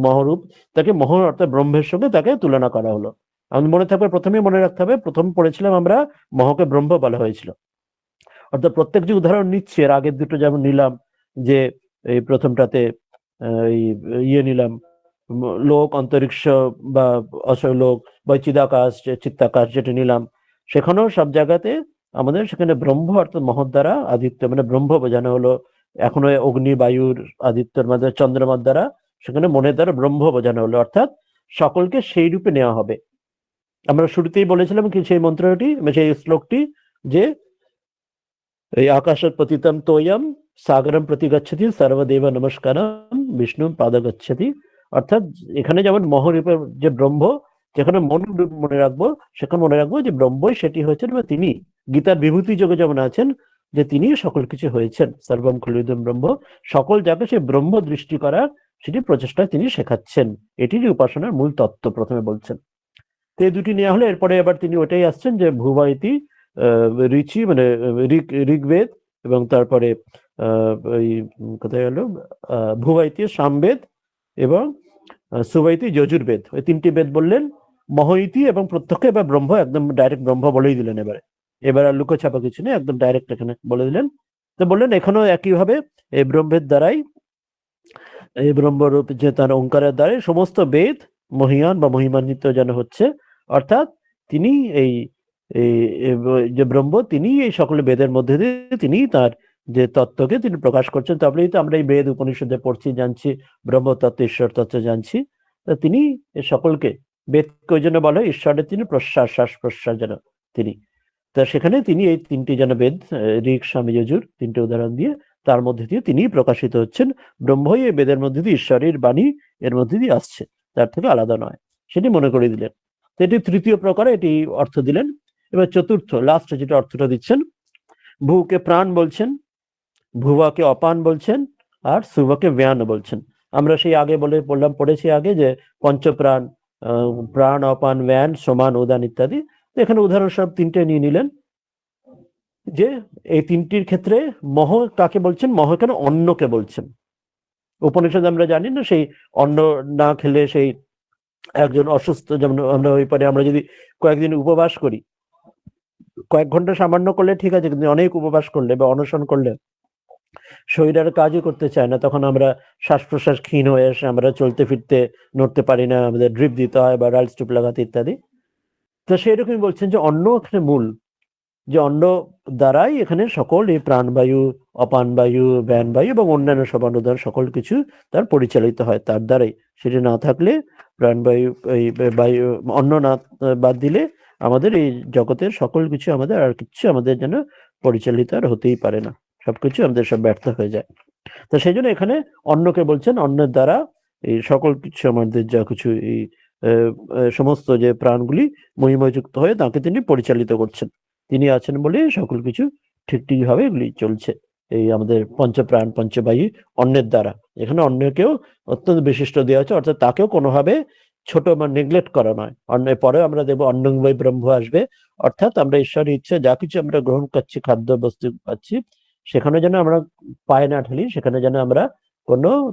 মহরূপ, তাকে মহ অর্থাৎ ব্রহ্মের সঙ্গে তাকে তুলনা করা হলো। আমি মনে থাকবে, প্রথমে মনে রাখতে হবে, প্রথম পড়েছিলাম আমরা মহকে ব্রহ্ম বলা হয়েছিল। অর্থাৎ প্রত্যেক যে উদাহরণ নিচ্ছে, এর আগের দুটো যেমন নিলাম যে এই প্রথমটাতে এই ইয়ে নিলাম লোক, অন্তরিক্ষ বা অসলোক বা চিদাকাশ, চিত্তাকাশ যেটা নিলাম, সেখানেও সব জায়গাতে আমাদের সেখানে ব্রহ্ম অর্থাৎ মহৎ দ্বারা আদিত্য মানে ব্রহ্ম বোঝানো হলো, এখনো অগ্নি, বায়ুর, আদিত্যর মাধ্যমে, চন্দ্রমার দ্বারা, সেখানে মনের দ্বারা ব্রহ্ম বোঝানো হলো, অর্থাৎ সকলকে সেই রূপে নেওয়া হবে। আমরা শুরুতেই বলেছিলাম কি সেই মন্ত্রটি, সেই শ্লোকটি, যে এই আকাশত পতিতম তোয়ম সাগরম প্রতি গচ্ছতি সর্বদেব নমস্কারম বিষ্ণু পাদ গচ্ছতি। অর্থাৎ এখানে যেমন মহরূপের যে ব্রহ্ম, যেখানে মনে রাখবো, সেখানে মনে রাখবো যে ব্রহ্মই সেটি হয়েছেন, বা তিনি গীতার বিভূতি যোগে যেমন আছেন, যে তিনি সকল কিছু হয়েছেন, সর্বম খলুদম ব্রহ্ম, সকল যাকে সে ব্রহ্ম দৃষ্টি করার সেটি প্রচেষ্টা তিনি শেখাচ্ছেন। এটিরই উপাসনার মূল তত্ত্ব প্রথমে বলছেন। তো এই দুটি নেওয়া হলে এরপরে এবার তিনি ওটাই আসছেন যে ভুবাইতি ঋচি, মানে ঋগ্বেদ, এবং তারপরে ওই কোথায় গেল, ভুবাইতি সামবেদ, এবং সুবাইতি যজুর্বেদ, ওই তিনটি বেদ বললেন। মহইতি এবং প্রত্যক্ষ, এবার ব্রহ্ম, একদম ডাইরেক্ট ব্রহ্ম বলেই দিলেন। এবার আর লুকোছাপা কিছু নেই, একদম ডাইরেক্ট এখানে বলে দিলেন। তো বললেন এখানেও একইভাবে এই ব্রহ্মের দ্বারাই, এই ব্রহ্মরূপ যে তার ওঙ্কারের দ্বারাই সমস্ত বেদ মহিয়ান বা মহিমান্বিত যেন হচ্ছে, অর্থাৎ তিনি এই যে ব্রহ্ম, তিনি এই সকল বেদের মধ্যে দিয়ে তিনি তার যে তত্ত্বকে তিনি প্রকাশ করছেন। তারপরেই তো আমরা এই বেদ উপনিষদে পড়ছি, জানছি, ব্রহ্ম তত্ত্ব, ঈশ্বর তত্ত্ব জানছি। তা তিনি সকলকে, বেদকে ওই জন্য বলা হয় ঈশ্বরের তিনি প্রশ্বাস, শ্বাস প্রশ্বাস যেন তিনি। তা সেখানে তিনি এই তিনটি যেন বেদ, ঋক, সাম, যজুর, তিনটি উদাহরণ দিয়ে তার মধ্যে দিয়ে তিনি প্রকাশিত হচ্ছেন। ব্রহ্মই এই বেদের মধ্যে দিয়ে ঈশ্বরের বাণী এর মধ্যে দিয়ে আসছে, তার থেকে আলাদা নয়, সেটি মনে করে দিলেন। তো এটি তৃতীয় প্রকারে এটি অর্থ দিলেন। এবার চতুর্থ, লাস্ট যেটা অর্থটা দিচ্ছেন, ভূকে প্রাণ বলছেন, ভুবাকে অপান বলছেন, আর সুভাকে ব্যান বলছেন। আমরা সেই আগে পড়েছি আগে যে পঞ্চপ্রাণ, প্রাণ, অপান, ব্যান, সমান, উদান ইত্যাদি। এখানে উদাহরণস্বরূপ তিনটে নিয়ে নিলেন, যে এই তিনটির ক্ষেত্রে মহ কাকে বলছেন, মহ কেন অন্নকে বলছেন। উপনিষদ আমরা জানি না, সেই অন্ন না খেলে সেই একজন অসুস্থ, যেমন আমরা ওই পারে আমরা যদি কয়েকদিন উপবাস করি, কয়েক ঘন্টা সামান্য করলে ঠিক আছে, কিন্তু অনেক উপবাস করলে বা অনশন করলে শরীর আর কাজই করতে চায় না, তখন আমরা শ্বাস প্রশ্বাস ক্ষীণ হয়ে আসে, আমরা চলতে ফিরতে নড়তে পারি না, আমাদের ড্রিপ দিতে হয় বা রাইল স্টুপ লাগাতে ইত্যাদি। তো সেই রকমই বলছেন যে অন্ন এখানে মূল, যে অন্ন দ্বারাই এখানে সকল এই প্রাণবায়ু, অপান বায়ু, ব্যান বায়ু এবং অন্যান্য সবানুদান সকল কিছু তার পরিচালিত হয় তার দ্বারাই। সেটি না থাকলে, প্রাণবায়ু, এই বায়ু, অন্ন না বাদ দিলে আমাদের এই জগতের সকল কিছু, আমাদের আর কিছু আমাদের যেন পরিচালিত আর হতেই পারে না, সবকিছু আমাদের সব ব্যর্থ হয়ে যায়। তো সেই জন্য এখানে অন্নকে বলছেন, অন্নের দ্বারা এই সকল কিছু আমাদের যা কিছু এই সমস্ত যে প্রাণগুলি মহিমযুক্ত হয়ে তাকে তিনি পরিচালিত করছেন। তিনি আছেন বলে সকল কিছু ঠিক ভাবে এগুলি চলছে, এই আমাদের পঞ্চপ্রাণ, পঞ্চবায়ু, অন্নের দ্বারা। এখানে অন্যকেও অত্যন্ত বিশিষ্ট দেওয়া হচ্ছে, অর্থাৎ তাকেও কোনোভাবে ছোট বা নেগলেক্ট করা নয়। অন্যের পরে আমরা দেখবো অন্নং বৈ ব্রহ্ম আসবে, অর্থাৎ আমরা ঈশ্বরের ইচ্ছে যা কিছু আমরা গ্রহণ করছি, খাদ্য বস্তু পাচ্ছি, সেখানে যেন আমরা পায়ে না ঠেলি, সেখানে যেন আমরা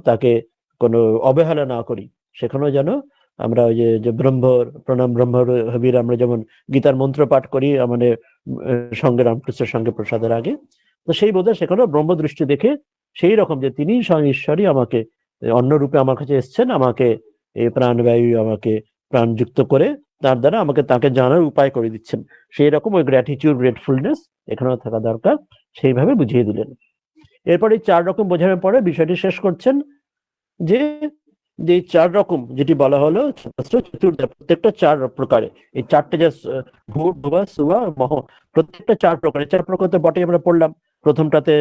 তাকে কোনো অবহেলা না করি। সেখানেও যেন আমরা ওই যে ব্রহ্মর প্রণাম ব্রহ্ম হবির, আমরা যেমন গীতার মন্ত্র পাঠ করি আমাদের সঙ্গে, রামকৃষ্ণের সঙ্গে প্রসাদের আগে, তো সেই বোধহয় সেখানেও ব্রহ্ম দৃষ্টি দেখে সেই রকম যে তিনি স্বয়ং ঈশ্বরই আমাকে অন্য রূপে আমার কাছে এসছেন, আমাকে এই প্রাণবায়ু, আমাকে প্রাণযুক্ত করে তার দ্বারা আমাকে তাকে জানার উপায় করে দিচ্ছেন। সেই রকম ওই গ্র্যাটিটিউড, গ্রেটফুলনেস এখানেও থাকা দরকার, সেইভাবে বুঝিয়ে দিলেন। এরপর এই 4 রকম বোঝানোর পরে বিষয়টি শেষ করছেন, যে যে 4 রকম যেটি বলা হলো চতুর্থ, প্রত্যেকটা 4 প্রকারে, এই 4টে যে ভূ, ভুবা, সুবা, মহ, প্রত্যেকটা 4 প্রকারে। 4 প্রকার তো বটেই, আমরা পড়লাম। প্রথমটাতে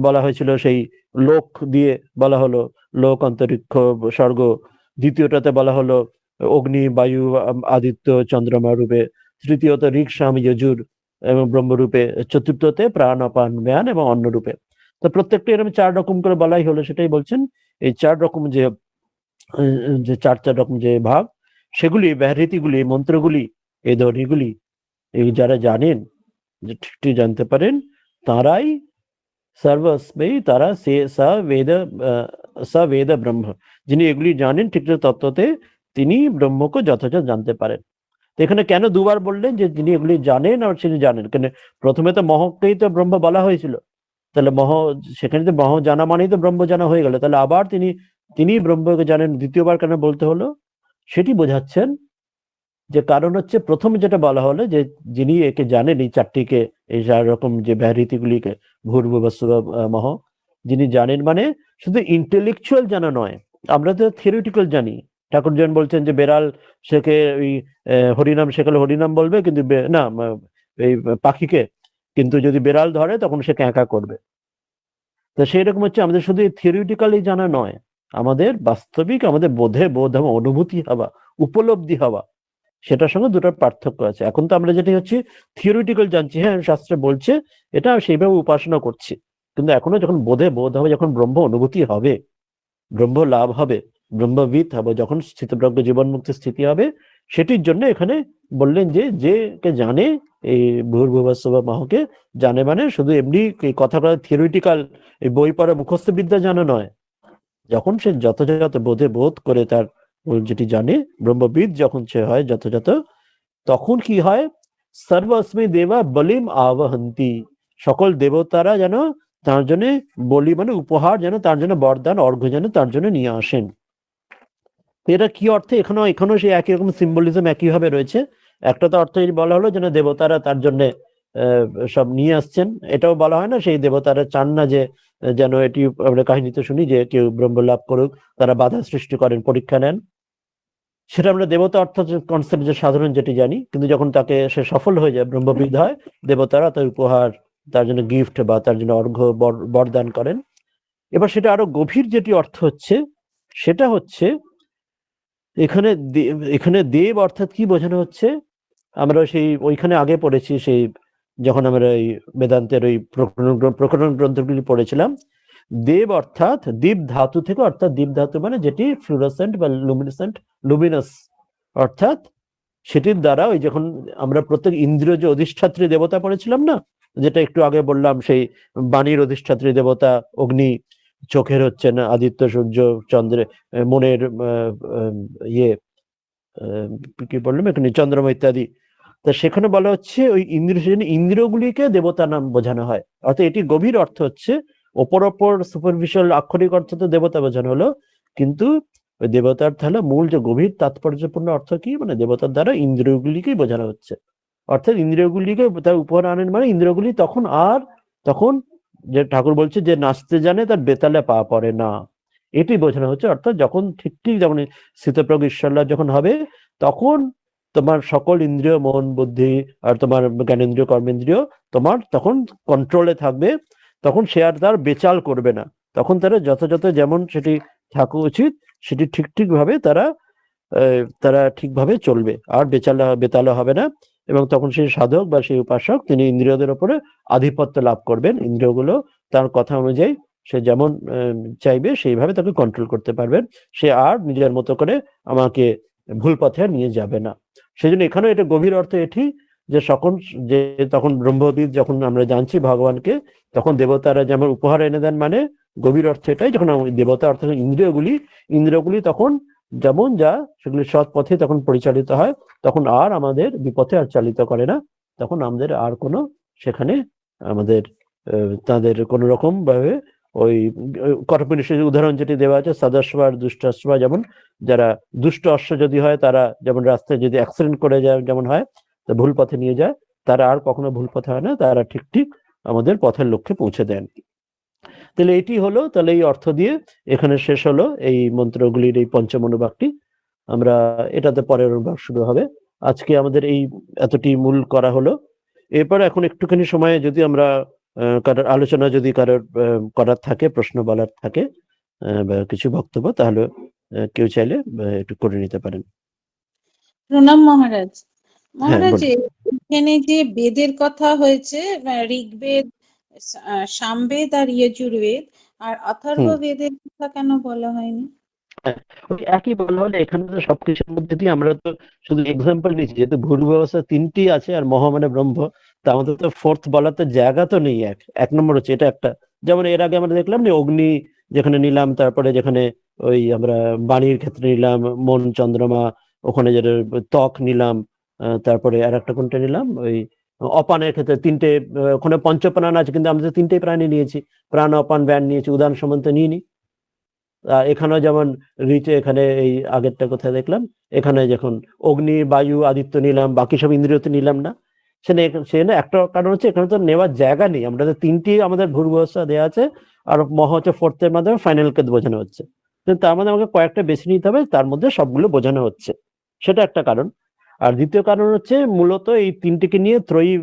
বলা হয়েছিল সেই লোক দিয়ে বলা হলো, লোক, অন্তরিক্ষ, স্বর্গ। দ্বিতীয়টাতে বলা হলো অগ্নি, বায়ু, আদিত্য, চন্দ্রমা রূপে। তৃতীয়ত ঋক, সাম, যজুর এবং ব্রহ্মরূপে। চতুর্থতে প্রাণ, অপান, ব্যান এবং অন্য রূপে। তো প্রত্যেকটা এরকম 4 রকম করে বলাই হলো, সেটাই বলছেন এই 4 রকম যে 4 রকম যে ভাব, সেগুলি, ব্যাহৃতিগুলি, মন্ত্রগুলি, এই ধ্বনিগুলি, এই যারা জানেন, যে ঠিকটি জানতে পারেন, তারাই সর্বস্মৈ, তারা সা বেদ ব্রহ্ম, যিনি এগুলি জানেন ঠিক তত্ত্বতে, তিনি ব্রহ্মকে যথাযথ জানতে পারেন। তো এখানে কেন দুবার বললেন যে যিনি এগুলি জানেন আর তিনি জানেন? কেন প্রথমে তো মহকেই তো ব্রহ্ম বলা হয়েছিল, তাহলে সেখানে তো মহ জানা মানেই তো ব্রহ্ম জানা হয়ে গেল, তাহলে আবার তিনি ব্রহ্মকে জানেন দ্বিতীয়বার কেন বলতে হলো? সেটি বোঝাচ্ছেন, যে কারণ হচ্ছে প্রথম যেটা বলা হলো যে যিনি একে জানেন, এই 4টিকে, এই 4 রকম যে ব্যাহৃতিগুলিকে, ভূর্ভুবঃ স্বঃ মহ, যিনি জানেন মানে শুধু ইন্টেলেকচুয়াল জানা নয়, আমরা তো থিওরিটিক্যাল জানি। ঠাকুরজন বলছেন যে বেড়াল শেখে ওই হরিনাম শেখালে হরিনাম বলবে, কিন্তু না এই পাখিকে, কিন্তু যদি বেড়াল ধরে তখন সে ক্যাঁকা করবে। তো সেই রকম হচ্ছে আমাদের শুধু থিওরিটিক্যালি জানা নয়, আমাদের বাস্তবিক আমাদের বোধ হওয়া, অনুভূতি হওয়া, উপলব্ধি হওয়া, সেটার সঙ্গে দুটোর পার্থক্য আছে। এখন তো আমরা যেটি হচ্ছে থিওরিটিক্যাল জানছি, হ্যাঁ শাস্ত্রে বলছে এটা, সেইভাবে উপাসনা করছি, কিন্তু এখনো যখন বোধ হবে, যখন ব্রহ্ম অনুভূতি হবে, ব্রহ্ম লাভ হবে, ব্রহ্মবিদ হবে, যখন স্থিতপ্রজ্ঞ জীবন মুক্তি স্থিতি হবে, সেটির জন্য এখানে বললেন যে যে কে জানে এই ভূর্ভুবস্সুঃ মাহকে জানে, মানে শুধু এমনি এই কথাটা থিওরিটিক্যাল এই বই পড়া মুখস্থ বিদ্যা জানা নয়, যখন সে যথাযথ বোধ করে তার যেটি জানে, ব্রহ্মবিদ যখন সে হয় যথাযথ, তখন কি হয়, সর্বস্মি দেবা বলিম আবহন্তি, সকল দেবতারা যেন তার জন্য বলি মানে উপহার, যেন তার জন্য বরদান অর্ঘ্য যেন তার জন্য নিয়ে আসেন। এটা কি অর্থে, এখানেও সেই একই রকম সিম্বলিজম একইভাবে রয়েছে। একটা তো অর্থ বলা হলো যেন দেবতারা তার জন্য সব নিয়ে আসছেন, এটাও বলা হয় না সেই দেবতারা চান না যে যেন এটি আমরা কাহিনীতে শুনি যে কেউ ব্রহ্ম লাভ করুক, তারা বাধা সৃষ্টি করেন, পরীক্ষা নেন, সেটা আমরা দেবতা অর্থাৎ কনসেপ্ট যে সাধারণ যেটি জানি, কিন্তু যখন তাকে সে সফল হয়ে যায়, ব্রহ্মবিদ হয়, দেবতারা তার উপহার, তার জন্য গিফট বা তার জন্য অর্ঘ্য বরদান করেন। এবার সেটা আরো গভীর যেটি অর্থ হচ্ছে, সেটা হচ্ছে এখানে এখানে দেব অর্থাৎ কি বোঝানো হচ্ছে, আমরা সেই ওইখানে আগে পড়েছি, সেই যখন আমরা এই বেদান্তের ওই প্রকরণ গ্রন্থগুলি পড়েছিলাম, দেব অর্থাৎ দীপ ধাতু থেকে, অর্থাৎ দীপ ধাতু মানে যেটি ফ্লুরোসেন্ট বা লুমিনাস, অর্থাৎ সেটির দ্বারা ওই যখন আমরা প্রত্যেক ইন্দ্রিয় যে অধিষ্ঠাত্রী দেবতা পড়েছিলাম না, যেটা একটু আগে বললাম, সেই বাণীর অধিষ্ঠাত্রী দেবতা অগ্নি, চোখের হচ্ছেন আদিত্য সূর্য চন্দ্রে, মনের ইয়ে কি বললাম এখানে চন্দ্রমা ইত্যাদি। তা সেখানে বলা হচ্ছে ওই ইন্দ্রিয়গুলিকে দেবতা নাম বোঝানো হয়, অর্থাৎ এটি গভীর অর্থ হচ্ছে, অপর সুপারফিশিয়াল আক্ষরিক অর্থ তো দেবতা বোঝানো হলো, কিন্তু ওই দেবতার তাহলে মূল যে গভীর তাৎপর্যপূর্ণ অর্থ কি, মানে দেবতার দ্বারা ইন্দ্রিয়গুলিকেই বোঝানো হচ্ছে, অর্থাৎ ইন্দ্রিয়গুলিকে তার উপহার আনেন, মানে ইন্দ্রিয়গুলি তখন যে ঠাকুর বলছে যে নাচতে জানে তার বেতালে পা পড়ে না, এটি বোঝানো হচ্ছে। অর্থাৎ যখন ঠিক যখন স্থিতপ্রজ্ঞ ঈশ্বরলাভ যখন হবে, তখন তোমার সকল ইন্দ্রিয়, মন বুদ্ধি আর তোমার জ্ঞানেন্দ্রিয় কর্মেন্দ্রিয় তোমার তখন কন্ট্রোলে থাকবে, তখন সে আর তার বেচাল করবে না, তখন তারা যথাযথ যেমন সেটি থাকা উচিত সেটি ঠিক ভাবে তারা ঠিকভাবে চলবে, আর বেতালা হবে না, এবং তখন সেই সাধক বা সেই উপাসক তিনি ইন্দ্রিয়দের উপরে আধিপত্য লাভ করবেন, ইন্দ্রিয়গুলো তার কথা অনুযায়ী সে যেমন চাইবে সেইভাবে তাকে কন্ট্রোল করতে পারবেন, সে আর নিজের মতো করে আমাকে ভুল পথে নিয়ে যাবে না। সেই জন্য এখানে এটা গভীর অর্থ এটি যে তখন ব্রহ্মবিদ যখন আমরা জানছি ভগবানকে, তখন দেবতারা যেমন উপহার এনে দেন, মানে গভীর অর্থ এটাই, যখন দেবতা অর্থাৎ ইন্দ্রিয়গুলি তখন যেমন যা সেগুলি সৎ পথে তখন পরিচালিত হয়, তখন আর আমাদের বিপথে আর চালিত করে না, তখন আমাদের আর কোনো সেখানে আমাদের তাদের কোন রকম ভাবে ওই কঠোপনিষদের উদাহরণ যেটি দেওয়া আছে, সদাশ্বা আর দুষ্টাশ্বা, যেমন যারা দুষ্ট অশ্ব যদি হয় তারা যেমন রাস্তায় যদি অ্যাক্সিডেন্ট করে যায় যেমন হয়, তা ভুল পথে নিয়ে যায়, তারা আর কখনো ভুল পথে হয় না, তারা ঠিক আমাদের পথের লক্ষ্যে পৌঁছে দেন। তাহলে এটি হলো, তাহলে এই অর্থ দিয়ে এখানে শেষ হলো এই মন্ত্রগুলির এই পঞ্চম অনুবাকটি। আমরা এটাতে পরের অনুবাক শুরু হবে, আজকে আমাদের এই এতটি মূল করা হলো। এরপর এখন একটুখানি সময়ে যদি আমরা কারোর আলোচনা যদি কারোর করার থাকে, প্রশ্ন বলার থাকে বা কিছু বক্তব্য, তাহলে কেউ চাইলে একটু করে নিতে পারেন। প্রণাম মহারাজ। হ্যাঁ, মহারাজ এখানে যে বেদের কথা হয়েছে, ঋগ্বেদ, সামবেদ আর যজুর্বেদ, আর অথর্ববেদের কথা কেন বলা হয়নি? ওই একই বলা হলে, এখানে তো সবকিছুর মধ্যে দিয়ে আমরা তো শুধু এক্সাম্পল নিচ্ছি, যেহেতু ভূর্ভুবস্সুঃ তিনটি আছে আর মহা মানে ব্রহ্ম, তা আমাদের তো ফোর্থ বলার তো জায়গা তো নেই। এক নম্বর হচ্ছে এটা একটা, যেমন এর আগে আমরা দেখলাম না অগ্নি যেখানে নিলাম, তারপরে যেখানে ওই আমরা বাণীর ক্ষেত্রে নিলাম মন চন্দ্রমা, ওখানে যেটা ত্বক নিলাম, তারপরে আর একটা কোনটা নিলাম ওই অপানের ক্ষেত্রে তিনটে, ওখানে পঞ্চপ্রাণ আছে কিন্তু আমরা তো তিনটেই প্রাণী নিয়েছি, প্রাণ অপান ব্যান নিয়েছি, উদান সম্বন্ধ নিইনি। এখানেও যেমন এখানে এই আগেরটা কোথায় দেখলাম, এখানে যখন অগ্নি বায়ু আদিত্য নিলাম, বাকি সব ইন্দ্রিয়তে নিলাম না, সেখানে একটা কারণ হচ্ছে এখানে তো নেওয়ার জায়গা নেই, আমরা তো তিনটি আমাদের ভূর্ভুবস্থা দেওয়া আছে, আর মহ হচ্ছে ফোর্থের মাধ্যমে ফাইনালকে বোঝানো হচ্ছে, কিন্তু তার মধ্যে আমাকে কয়েকটা বেছে নিতে হবে, তার মধ্যে সবগুলো বোঝানো হচ্ছে, সেটা একটা কারণ। আর দ্বিতীয় কারণ হচ্ছে মূলত এই তিনটিকে নিয়ে ত্রয়ী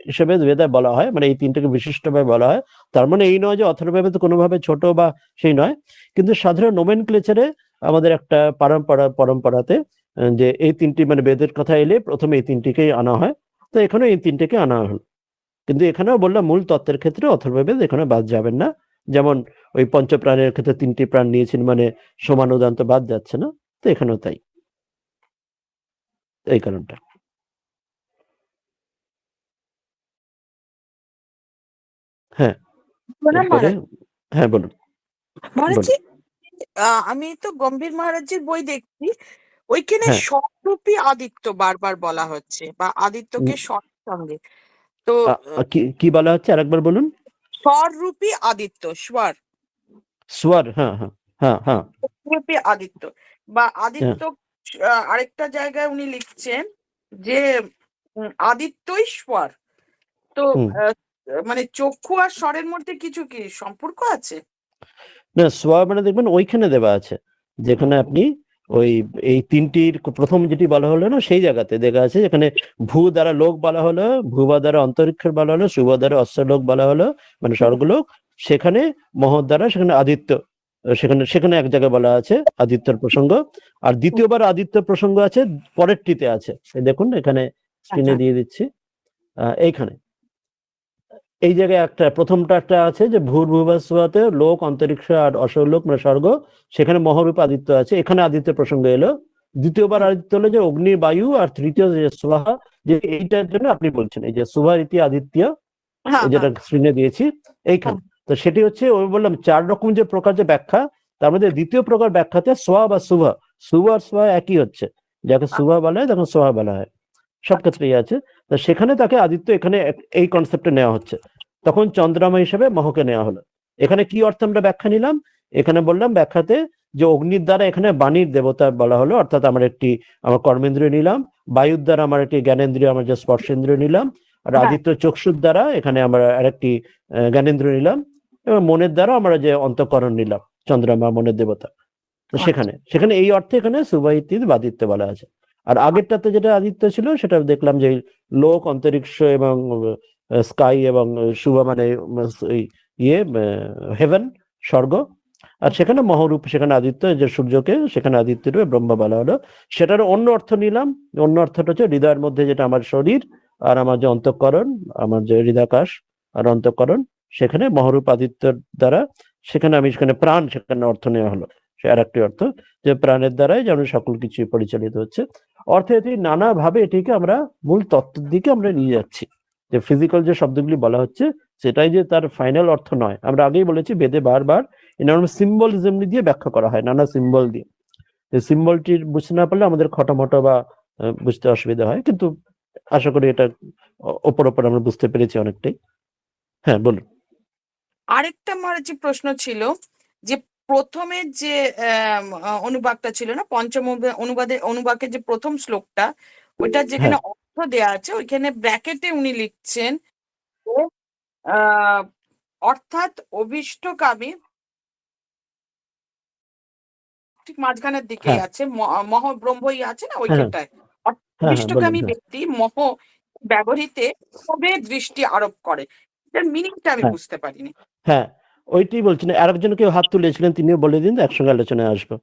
হিসেবে বেদে বলা হয়, মানে এই তিনটিকে বিশিষ্টভাবে বলা হয়। তার মানে এই নয় যে অথর্ববেদ তো কোনোভাবে ছোট বা সেই নয়, কিন্তু সাধারণ নোমেনক্লেচারে আমাদের একটা পরম্পরাতে যে এই তিনটি মানে বেদের কথা এলে প্রথমে এই তিনটিকেই আনা হয়, তো এখানে এই তিনটিকে আনা হলো। কিন্তু এখানেও বললাম মূল তত্ত্বের ক্ষেত্রে অথর্ববেদ এখানে বাদ যাবেন না, যেমন ওই পঞ্চপ্রাণের ক্ষেত্রে তিনটি প্রাণ নিয়েছেন মানে সমান উদান্ত বাদ যাচ্ছে না, তো এখানেও তাই, এই কারণটা। হ্যাঁ, প্রণাম এরপরে মহারাজ। হ্যাঁ বলুন মহারাজ, বলুন। আমি তো গম্ভীর মহারাজের বই দেখছি, ওইখানে হ্যাঁ, স্বরূপী আদিত্য বারবার বলা হচ্ছে, বা আদিত্যকে স্বরের সঙ্গে। তো কি কি বলা হচ্ছে আরেকবার বলুন। স্বরূপী আদিত্য, স্বর স্বর, হ্যাঁ হ্যাঁ হ্যাঁ হ্যাঁ রূপী আদিত্য বা হ্যাঁ। আদিত্য। আরেকটা জায়গায় উনি লিখছেন যে আদিত্যই স্বর। তো হুম। মানে চক্ষু আর স্বরের মধ্যে কিছু কি সম্পর্ক আছে? না, সোয়া মানে দেখবেন ওইখানে দেওয়া আছে, যেখানে আপনি ওই এই তিনটির প্রথম যেটি বলা হলো না, সেই জায়গাতে দেখা আছে, যেখানে ভূ দ্বারা লোক বলা হলো, ভূবা দ্বারা অন্তরিক্ষের বলা হলো, শুভা দ্বারা অশ্বলোক বলা হলো মানে স্বর্গলোক, সেখানে মহৎ দ্বারা সেখানে আদিত্য, সেখানে সেখানে এক জায়গায় বলা আছে আদিত্যর প্রসঙ্গ। আর দ্বিতীয়বার আদিত্য প্রসঙ্গ আছে পরেরটিতে আছে, এই দেখুন এখানে স্ক্রিনে দিয়ে দিচ্ছি, এইখানে এই জায়গায় একটা প্রথমটা একটা আছে যে ভূর্ভুবস্বতে লোক অন্তরিক্ষ আর অসৌলোক মানে স্বর্গ, সেখানে মহরূপ আদিত্য আছে, এখানে আদিত্য প্রসঙ্গ এলো। দ্বিতীয়বার আদিত্য হলো যে অগ্নি বায়ু, আর তৃতীয় যে সুবাহা, যে এইটার জন্য আপনি বলছেন এই যে সুভা রীতি আদিত্য, হ্যাঁ, যেটা স্ক্রিনে দিয়েছি এইখানে। তো সেটি হচ্ছে ওই বললাম 4 রকম যে প্রকার যে ব্যাখ্যা, তার মধ্যে দ্বিতীয় প্রকার ব্যাখ্যাতে সোয়া বা সুভা, সুভা আর সোয়া একই হচ্ছে, যাকে সুভা বলা হয় তখন সোহা বলা হয়, সব ক্ষেত্রেই আছে। তো সেখানে তাকে আদিত্য এখানে এই কনসেপ্টে নেওয়া হচ্ছে, তখন চন্দ্রমা হিসেবে মহকে নেওয়া হলো। এখানে কি অর্থে আমরা ব্যাখ্যা নিলাম, এখানে বললাম ব্যাখ্যাতে যে অগ্নির দ্বারা এখানে বাণীর দেবতা বলা হলো, অর্থাৎ আমার কর্মেন্দ্রিয় নিলাম, বায়ুর দ্বারা আমার একটি জ্ঞানেন্দ্রিয়, আমার যে স্পর্শেন্দ্রিয় নিলাম, আর আদিত্য চক্ষুর দ্বারা এখানে আমরা আরেকটি জ্ঞানেন্দ্রিয় নিলাম, এবং মনের দ্বারা আমরা যে অন্তঃকরণ নিলাম, চন্দ্রমা মনের দেবতা। তো সেখানে সেখানে এই অর্থে এখানে সুবাহিত বাদিত্য বলা আছে। আর আগেরটাতে যেটা আদিত্য ছিল সেটা দেখলাম যে লোক অন্তরিক্ষ এবং স্কাই এবং শুভ মানে ইয়ে হেভেন স্বর্গ, আর সেখানে মহরূপ, সেখানে আদিত্য, যে সূর্যকে সেখানে আদিত্য রূপে ব্রহ্ম বলা হলো। সেটার অন্য অর্থ নিলাম, অন্য অর্থটা হচ্ছে হৃদয়ের মধ্যে যেটা আমার শরীর, আর আমার যে অন্তঃকরণ, আমার যে হৃদাকাশ আর অন্তঃকরণ, সেখানে মহরূপ আদিত্যর দ্বারা সেখানে সেখানে প্রাণ সেখানে অর্থ নেওয়া হলো, সে আর একটি অর্থ, যে প্রাণের দ্বারাই যেন সকল কিছু পরিচালিত হচ্ছে। অর্থে এটি নানাভাবে এটিকে আমরা মূল তত্ত্বের দিকে আমরা নিয়ে যাচ্ছি, যে ফিজিক্যাল যে শব্দগুলি বলা হচ্ছে সেটাই যে তার ফাইনাল অর্থ নয়। আমরা আগেই বলেছি বেদে বারবার এরকম সিম্বলিজম দিয়ে ব্যাখ্যা করা হয়, নানা সিম্বল দিয়ে। সিম্বলটি বুঝতে না পারলে আমাদের খটামটো বা বুঝতে অসুবিধা হয়, কিন্তু আশা করি এটা ওপর আমরা বুঝতে পেরেছি অনেকটাই। হ্যাঁ বলুন। আরেকটা আমার যে প্রশ্ন ছিল, যে প্রথমে যে অনুবাদটা ছিল না, পঞ্চম অনুবাদের যে প্রথম শ্লোকটা, ওইটা যেখানে হ্যাঁ অর্থ দেয়া আছে, ওইখানে ব্র্যাকেটে উনি লিখছেন যে, আহ, অর্থাৎ অভীষ্টকামী, ঠিক মাঝখানের দিকেই হ্যাঁ আছে, মহ ব্রহ্মই আছে না হ্যাঁ হ্যাঁ ওইখানটায়, হ্যাঁ হ্যাঁ বলুন। অভীষ্টকামী হ্যাঁ ব্যক্তি মহ ব্যবহৃতে কবে দৃষ্টি আরোপ করে। এটার মিনিংটা আমি হ্যাঁ বুঝতে পারিনি। হ্যাঁ ওইটাই বলছেন, আরেকজন কেউ হাত তুলেছিলেন, তিনিও বলে দিন, একসঙ্গে আলোচনায় আসবো।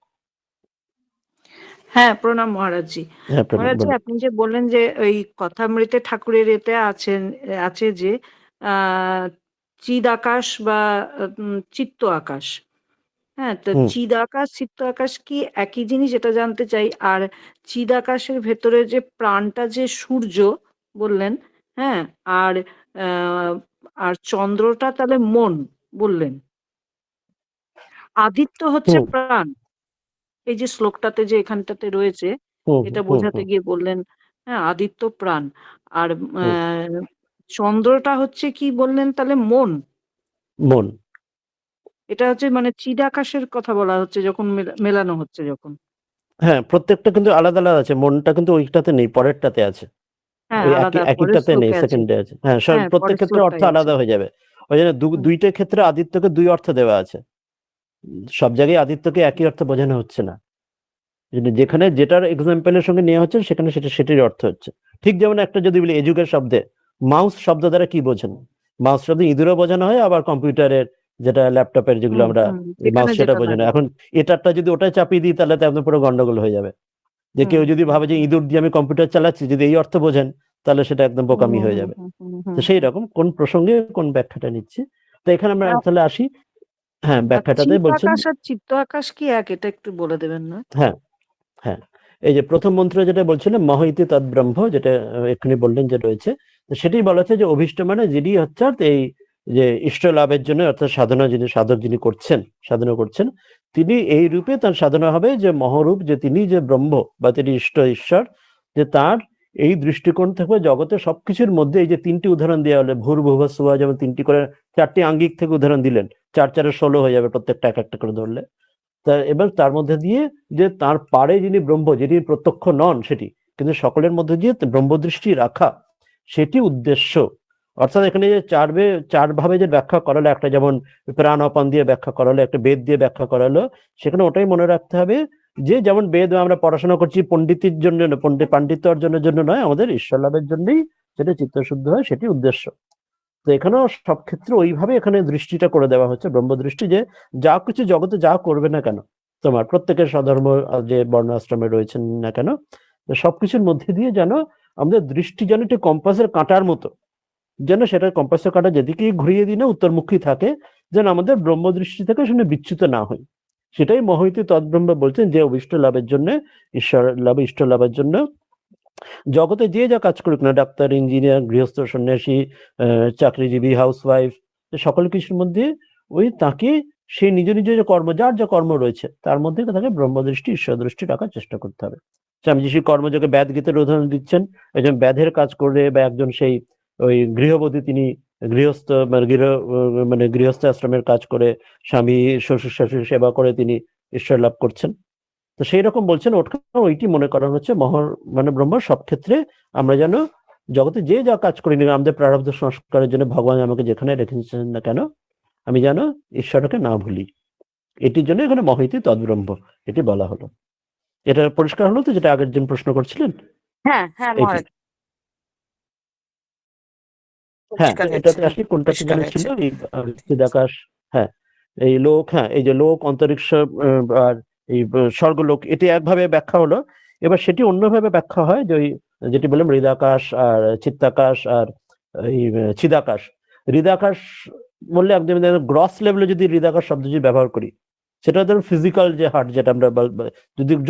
হ্যাঁ, প্রণাম মহারাজজি। হ্যাঁ প্রণাম, মহারাজজি, বলুন। আপনি যে বললেন যে ওই কথামৃতে ঠাকুরের এতে আছে যে আহ চিদ আকাশ বা চিত্ত আকাশ। হ্যাঁ, তো হুম চিদ আকাশ চিত্ত আকাশ কি একই জিনিস, এটা জানতে চাই। আর চিদ আকাশের ভেতরে যে প্রাণটা যে সূর্য বললেন, হ্যাঁ, আর আহ আর চন্দ্রটা তাহলে মন বললেন, আদিত্য হচ্ছে হুম প্রাণ। এই যে শ্লোকটাতে যে এখানটাতে রয়েছে, হুম এটা হুম বোঝাতে হুম গিয়ে বললেন, হ্যাঁ, আদিত্য প্রাণ। আর হুম চন্দ্রটা হচ্ছে কি বললেন তাহলে, মন। মন। এটা হচ্ছে মানে চিদাকাশের কথা বলা হচ্ছে যখন মেলানো হচ্ছে যখন। হ্যাঁ, প্রত্যেকটা কিন্তু আলাদা আলাদা আছে, মনটা কিন্তু ওইটাতে নেই, পরেরটাতে আছে। হ্যাঁ ওই আলাদা একই পরের একটাতে নেই, শ্লোকে আছে। সেকেন্ডে আছে। হ্যাঁ, হ্যাঁ প্রত্যেক পরের ক্ষেত্রে অর্থ শ্লোকটাই আছে। আলাদা হয়ে যাবে। ওই জন্য হুম, দুইটা ক্ষেত্রে আদিত্যকে দুই অর্থ দেওয়া আছে। সব জায়গায় আদিত্যকে একই অর্থ বোঝানো হচ্ছে না। যেখানে যেটার এক্সাম্পলের সঙ্গে নেওয়া হচ্ছে সেখানে সেটারই অর্থ হচ্ছে। ঠিক যেমন একটা যদি বলি এজুকের শব্দে, মাউস শব্দ দ্বারা কি বোঝেন? মাউস শব্দ ইঁদুরও বোঝানো হয়, আবার কম্পিউটারের যেটা ল্যাপটপের যেগুলো হুম, আমরা হুম, মাউস যেখানে সেটা যেটা বোঝানো। লাগে। এখন এটারটা যদি ওটাই চাপিয়ে দিই তাহলে তো একদম পুরো গন্ডগোল হয়ে যাবে। যে হুম, কেউ যদি হুম, ভাবে যে ইঁদুর দিয়ে আমি কম্পিউটার চালাচ্ছি, যদি এই অর্থ বোঝেন তাহলে সেটা একদম হুম, বোকামি হুম, হয়ে হুম, যাবে। হুম, হুম, তো হুম, সেই রকম কোন প্রসঙ্গে কোন ব্যাখ্যাটা নিচ্ছি। তো এখানে আমরা তাহলে আসি। হ্যাঁ, আর ব্যাখ্যাটাতে চিৎ বলছেন। আকাশ আর চিত্ত আকাশ কি এক, এটা একটু বলে দেবেন না? হ্যাঁ, হ্যাঁ, এই যে প্রথম মন্ত্র যেটা বলছিলেন মহইতি তদ্ব্রহ্ম, যেটা এক্ষুনি বললেন যে রয়েছে, তো সেটাই বলা হচ্ছে যে অভীষ্ট মানে যিনি অর্থাৎ এই যে ইষ্ট লাভের জন্য অর্থাৎ সাধনা যিনি সাধক যিনি করছেন, সাধনা করছেন, তিনি এই রূপে তার সাধনা হবে যে মহরূপ, যে তিনি যে ব্রহ্ম বা তিনি ইষ্ট ঈশ্বর, যে তার এই দৃষ্টিকোণ থেকে জগতের সবকিছুর মধ্যে এই যে তিনটি উদাহরণ দেওয়া হলো, ভূর্ভুবঃ সুবঃ, যেমন তিনটি করে চারটি আঙ্গিক থেকে উদাহরণ দিলেন, 4×4 = 16 হয়ে যাবে প্রত্যেকটা এক একটা করে ধরলে। তা এবার তার মধ্যে দিয়ে যে তার পারে যিনি ব্রহ্ম, যিনি প্রত্যক্ষ নন সেটি, কিন্তু সকলের মধ্যে দিয়ে ব্রহ্মদৃষ্টি রাখা, সেটি উদ্দেশ্য। অর্থাৎ এখানে যে চার ভাবে যে ব্যাখ্যা করালো, একটা যেমন প্রাণ অপান দিয়ে ব্যাখ্যা করালো, একটা বেদ দিয়ে ব্যাখ্যা করালো, সেখানে ওটাই মনে রাখতে হবে যে যেমন বেদ আমরা পড়াশোনা করছি পণ্ডিতির জন্য, পাণ্ডিত্য অর্জনের জন্য নয়, আমাদের ঈশ্বর লাভের জন্যই সেটা চিত্তশুদ্ধ হয়, সেটি উদ্দেশ্য। তো এখানেও সব ক্ষেত্রে ওইভাবে এখানে দৃষ্টিটা করে দেওয়া হচ্ছে, ব্রহ্মদৃষ্টি, যে যা কিছু জগতে যা করবে না কেন, তোমার প্রত্যেকের স্বধর্ম যে বর্ণ আশ্রমে রয়েছেন না কেন, সবকিছুর মধ্যে দিয়ে যেন আমাদের দৃষ্টি যেন একটি কম্পাসের কাঁটার মতো, যেন সেটা কম্পাসের কাঁটা যেদিকেই ঘুরিয়ে দিই না উত্তরমুখী থাকে, যেন আমাদের ব্রহ্মদৃষ্টি থেকে শুনে বিচ্যুত না হই। সেটাই মহৈতি তদ্ব্রহ্ম বলছেন, যে অভিষ্ট লাভের জন্য, ঈশ্বর লাভ, ইষ্ট লাভের জন্য জগতে যে যা কাজ করুক না, ডাক্তার, ইঞ্জিনিয়ার, গৃহস্থ, সন্ন্যাসী, চাকরিজীবী, হাউসওয়াইফ, সকল কিছুর মধ্যে ওই তাকে সেই নিজ নিজ যে কর্ম, যার যা কর্ম রয়েছে তার মধ্যে তাকে ব্রহ্মদৃষ্টি, ঈশ্বর দৃষ্টি রাখার চেষ্টা করতে হবে। স্বামীজি সেই কর্মযোগে ব্যাদ গীতের উদাহরণ দিচ্ছেন। একজন ব্যাধের কাজ করে বা একজন সেই ওই গৃহবধূ, তিনি গৃহস্থ মানে গৃহস্থ আশ্রমের কাজ করে স্বামী শ্বশুর শাশুড়ি সেবা করে তিনি ঈশ্বর লাভ করছেন। তো সেই রকম বলছেন ওইটি মনে করা হচ্ছে মানে ব্রহ্ম সব ক্ষেত্রে আমরা যেন জগতে যে যা কাজ করি না, আমাদের প্রারব্ধ সংস্কারের জন্য ভগবান আমাকে যেখানে রেখেছেন না কেন, আমি যেন ঈশ্বরকে না ভুলি। এটির জন্য এখানে মহৈতি তদ্ব্রহ্ম এটি বলা হলো। এটা পরিষ্কার হলো তো, যেটা আগের দিন প্রশ্ন করছিলেন? হ্যাঁ হ্যাঁ এটি। মহারাজ, হ্যাঁ, তো পরিষ্কার হয়েছে, এটাতে আসি কোনটাতে পরিষ্কার যেন ছিল হয়েছে। এই চিদাকাশ। হ্যাঁ, এই লোক, হ্যাঁ এই যে লোক, অন্তরিক্ষ, আর এই স্বর্গলোক, এটি একভাবে ব্যাখ্যা হলো। এবার সেটি অন্যভাবে ব্যাখ্যা হয় যে ওই যেটি বললাম হৃদাকাশ আর চিত্তাকাশ আর এই চিদাকাশ। হৃদাকাশ বললে একদম গ্রস লেভেলে যদি হৃদাকাশ শব্দ যদি ব্যবহার করি, সেটা ধরুন ফিজিক্যাল যে হার্ট, যেটা আমরা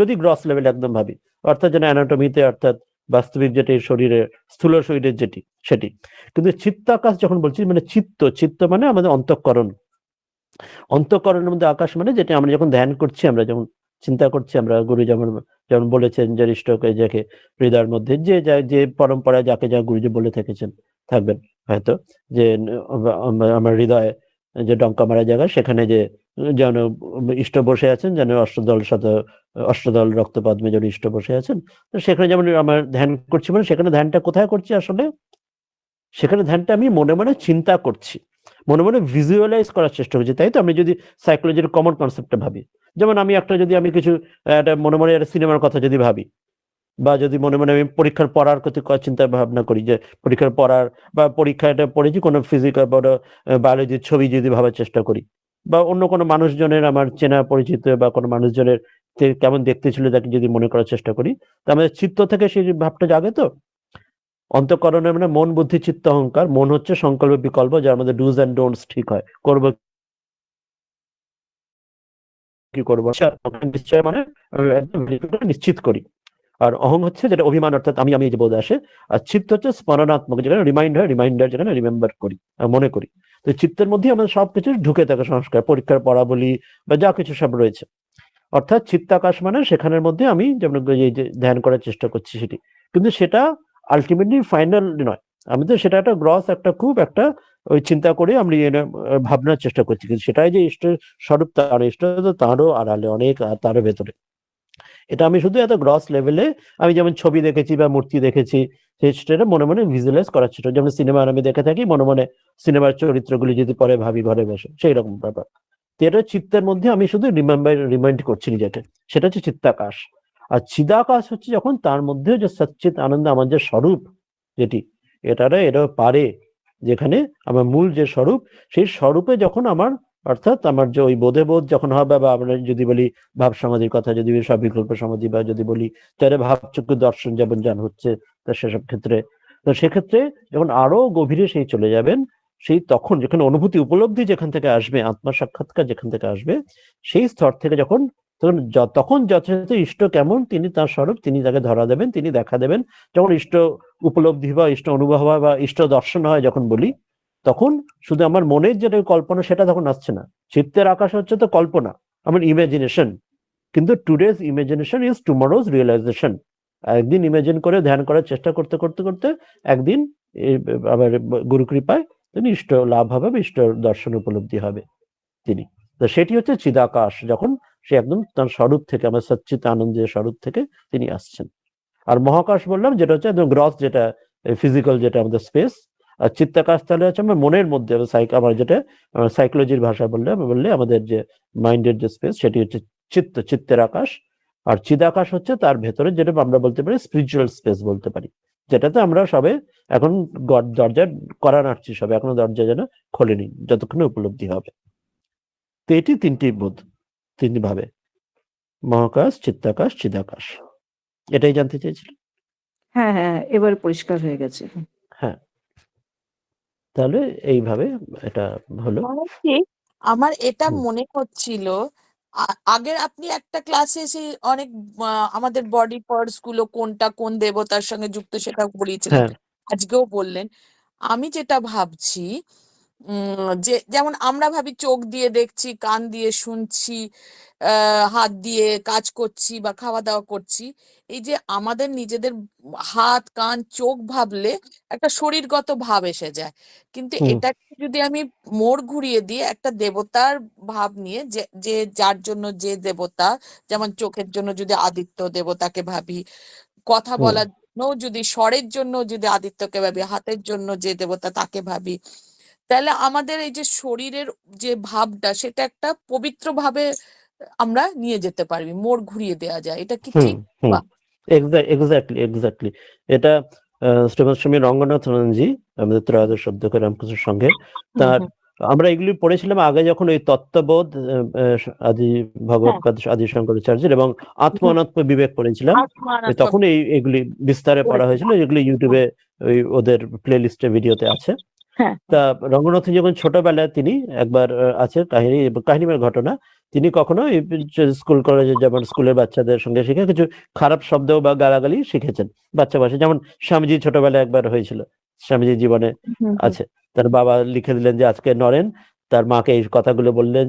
যদি গ্রস লেভেল একদম ভাবি, অর্থাৎ যেন অ্যানাটমিতে, অর্থাৎ বাস্তবিক যেটি শরীরের স্থূল শরীরের যেটি সেটি। কিন্তু চিত্তাকাশ যখন বলছি, মানে চিত্ত মানে আমাদের অন্তঃকরণ, অন্তঃকরণের মধ্যে আকাশ মানে যেটা আমরা যখন ধ্যান করছি, আমরা যেমন চিন্তা করছি, আমরা গুরু যেমন যেমন বলেছেন যে ইষ্টকে যাকে হৃদয়ের মধ্যে যে পরম্পরায় যাকে যা গুরুজি বলে থাকেছেন থাকবেন হয়তো, যে আমার হৃদয়ে যে ডঙ্কা মারা জায়গা, সেখানে যে যেন ইষ্ট বসে আছেন, যেন অষ্টদল রক্তপদ্মে যেন ইষ্ট বসে আছেন। তো সেখানে যেমন আমার ধ্যান করছি, মানে সেখানে ধ্যানটা কোথায় করছি আসলে? সেখানে ধ্যানটা আমি মনে মনে চিন্তা করছি, মনে মনে ভিজুয়ালাইজ করার চেষ্টা করছি, তাই তো? আমি যদি সাইকোলজির কমন কনসেপ্টটা ভাবি, যেমন আমি যদি আমি কিছু একটা মনে মনে একটা সিনেমার কথা যদি ভাবি, বা যদি মনে মনে আমি পরীক্ষার পড়ার চিন্তা ভাবনা করি, যে পরীক্ষার পড়ার বা পরীক্ষাটা পড়েছি কোনো ফিজিক্যাল বা বায়োলজির ছবি যদি ভাবার চেষ্টা করি, বা অন্য কোনো মানুষজনের আমার চেনা পরিচিত বা কোনো মানুষজনের কেমন দেখতে ছিল তাকে যদি মনে করার চেষ্টা করি, তা আমাদের চিত্ত থেকে সেই ভাবটা জাগে তো। অন্তঃকরণের মানে মন, বুদ্ধি, চিত্ত, অহংকার। মন হচ্ছে সংকল্প বিকল্প, যার মধ্যে ডুজ এন্ড ডোন্টস ঠিক হয়, করবো কি করবো নিশ্চয়, মানে একদম নিশ্চিত করি। আর অহং হচ্ছে যেটা অভিমান, অর্থাৎ আমি যে বোধ আসে। আর চিত্ত হচ্ছে স্মরণাত্মক, যেখানে রিমাইন্ডার যেখানে রিমেম্বার করি, মনে করি। তো চিত্তের মধ্যে আমাদের সবকিছু ঢুকে থাকে, সংস্কার, পরীক্ষার পড়া বলি বা যা কিছু সব রয়েছে। অর্থাৎ চিত্তাকাশ মানে সেখানের মধ্যে আমি যেমন এই যে ধ্যান করার চেষ্টা করছি সেটি, কিন্তু সেটা আলটিমেটলি ফাইনাল নয়। আমি তো সেটা একটা গ্রস, একটা খুব একটা ওই চিন্তা করে আমি ভাবনার চেষ্টা করছি, কিন্তু সেটাই যে ইষ্ট স্বরূপ, তার ইষ্ট তো তারও আড়ালে অনেক, তারও ভেতরে। এটা আমি শুধু এত গ্রস লেভেলে আমি যেমন ছবি দেখেছি বা মূর্তি দেখেছি সেটা মনে মনে ভিজুয়ালাইজ করার চেষ্টা, যেমন সিনেমার আমি দেখে থাকি মনে মনে সিনেমার চরিত্রগুলি যদি পরে ভাবি ঘরে বসে, সেই রকম ব্যাপার। তো এটা চিত্তের মধ্যে আমি শুধু রিমাইন্ড করছি নিজেকে, সেটা হচ্ছে চিত্তাকাশ। আর চিদাকাশ হচ্ছে যখন তার মধ্যে যে সচ্চিত আনন্দ আমার যে স্বরূপ যেটি এটা পারে, যেখানে আমার মূল যে স্বরূপ সেই স্বরূপে যখন আমার অর্থাৎ আমার যে ওই বোধে বোধ যখন হবে, বা আমরা যদি বলি ভাব সমাধির কথা, যদি বলি সবিকল্প সমাধি, বা যদি বলি তাহলে ভাবচক্ষু দর্শন যেমন জ্ঞান হচ্ছে, তা সেসব ক্ষেত্রে, তো সেক্ষেত্রে যখন আরো গভীরে সেই চলে যাবেন, সেই তখন যেখানে অনুভূতি উপলব্ধি যেখান থেকে আসবে, আত্মা সাক্ষাৎকার যেখান থেকে আসবে, সেই স্তর থেকে তখন যথাযথ ইষ্ট কেমন তিনি তার স্বরূপ তিনি তাকে ধরা দেবেন, তিনি দেখা দেবেন। যখন ইষ্ট উপলব্ধি বা ইষ্ট অনুভব হয় বা ইষ্ট দর্শন হয় যখন বলি, তখন শুধু আমার মনের যেটা কল্পনা সেটা তখন আসছে না। চিত্তের আকাশ হচ্ছে তো কল্পনা, আমার ইমাজিনেশন, কিন্তু today's imagination is tomorrow's realisation. একদিন ইমাজিন করে ধ্যান করার চেষ্টা করতে করতে করতে একদিন আবার গুরু কৃপায় তিনি ইষ্ট লাভ হবে বা ইষ্ট দর্শন উপলব্ধি হবে তিনি। তো সেটি হচ্ছে চিদাকাশ, যখন সে একদম তার স্বরূপ থেকে, আমার সচ্চিত আনন্দের স্বরূপ থেকে তিনি আসছেন। আর মহাকাশ বললাম যেটা হচ্ছে একদম গ্রস, যেটা ফিজিক্যাল, যেটা আমাদের স্পেস। আর চিত্তাকাশ তাহলে হচ্ছে আমার মনের মধ্যে, আমার যেটা সাইকোলজির ভাষা বললে আমাদের যে মাইন্ডের যে স্পেস, সেটি হচ্ছে চিত্তের আকাশ। আর চিদাকাশ হচ্ছে তার ভেতরে, যেটা আমরা বলতে পারি স্পিরিচুয়াল স্পেস বলতে পারি, যেটাতে আমরা সবে এখন দরজা করা নাড়ছি, সবে এখনো দরজা যেন খোলেনি, যতক্ষণে উপলব্ধি হবে। তো এটি তিনটি ভাবে, মহাকাশ, চিত্তাকাশ, চিদাকাশ। এটাই জানতে চেয়েছিলাম। হ্যাঁ হ্যাঁ, এবার পরিষ্কার হয়ে গেছে। হ্যাঁ, তাহলে এইভাবে এটা হলো। মহারাজজি, আমার এটা হুম। মনে হচ্ছিল আগের আপনি একটা ক্লাসে এসে অনেক আমাদের বডি পার্টস গুলো কোনটা কোন দেবতার সঙ্গে যুক্ত সেটা বলিয়েছিলেন, হ্যাঁ, আজকেও বললেন। আমি যেটা ভাবছি যে যেমন আমরা ভাবি চোখ দিয়ে দেখছি, কান দিয়ে শুনছি, হাত দিয়ে কাজ করছি বা খাওয়া দাওয়া করছি, এই যে আমাদের নিজেদের হাত কান চোখ ভাবলে একটা শরীরগত ভাব এসে যায়। কিন্তু হুম, এটাকে যদি আমি মোড় ঘুরিয়ে দিয়ে একটা দেবতার ভাব নিয়ে, যে যে যার জন্য যে দেবতা, যেমন চোখের জন্য যদি আদিত্য দেবতাকে ভাবি, কথা হুম, বলার জন্য যদি স্বরের জন্য যদি আদিত্যকে ভাবি, হাতের জন্য যে দেবতা তাকে ভাবি, তাহলে আমাদের এই যে শরীরের যে ভাবটা সেটা একটা পবিত্র ভাবে আমরা নিয়ে যেতে পারবি, মোড় ঘুরিয়ে দেওয়া যায়। এটা কি হুম, ঠিক? হুম, বাহ। এক্স্যাক্টলি। এটা শ্রীমৎ স্বামী রঙ্গনাথনজি, আমাদের ত্রয়োদশ অধ্যক্ষ রামকৃষ্ণ সঙ্গে, হুম তার হুম। আমরা এগুলি পড়েছিলাম আগে যখন ওই তত্ত্ববোধ, আদি হ্যাঁ। ভগবৎপাদ আদি শঙ্করাচার্যের, এবং আত্ম হুম। অনাত্ম বিবেক পড়েছিলাম। আত্মারাত্মা তখন এগুলি বিস্তারে পড়া হয়েছিল, পড়েছিলাম। এগুলি ইউটিউবে ওই ওদের প্লে লিস্টে ভিডিওতে আছে। হ্যাঁ। তা রঙ্গনাথ যখন ছোটবেলায় তিনি একবার আছে কাহিনীর ঘটনা, তিনি কখনো স্কুল কলেজে, যেমন স্কুলের বাচ্চাদের সঙ্গে শিখে কিছু খারাপ শব্দ বা গালাগালি শিখেছেন বাচ্চা বয়সে। যেমন স্বামীজি ছোটবেলায় একবার হয়েছিল, স্বামীজির জীবনে হুম হুম। আছে। তার বাবা লিখে দিলেন যে আজকে নরেন, তার মাকে এই কথাগুলো বললেন,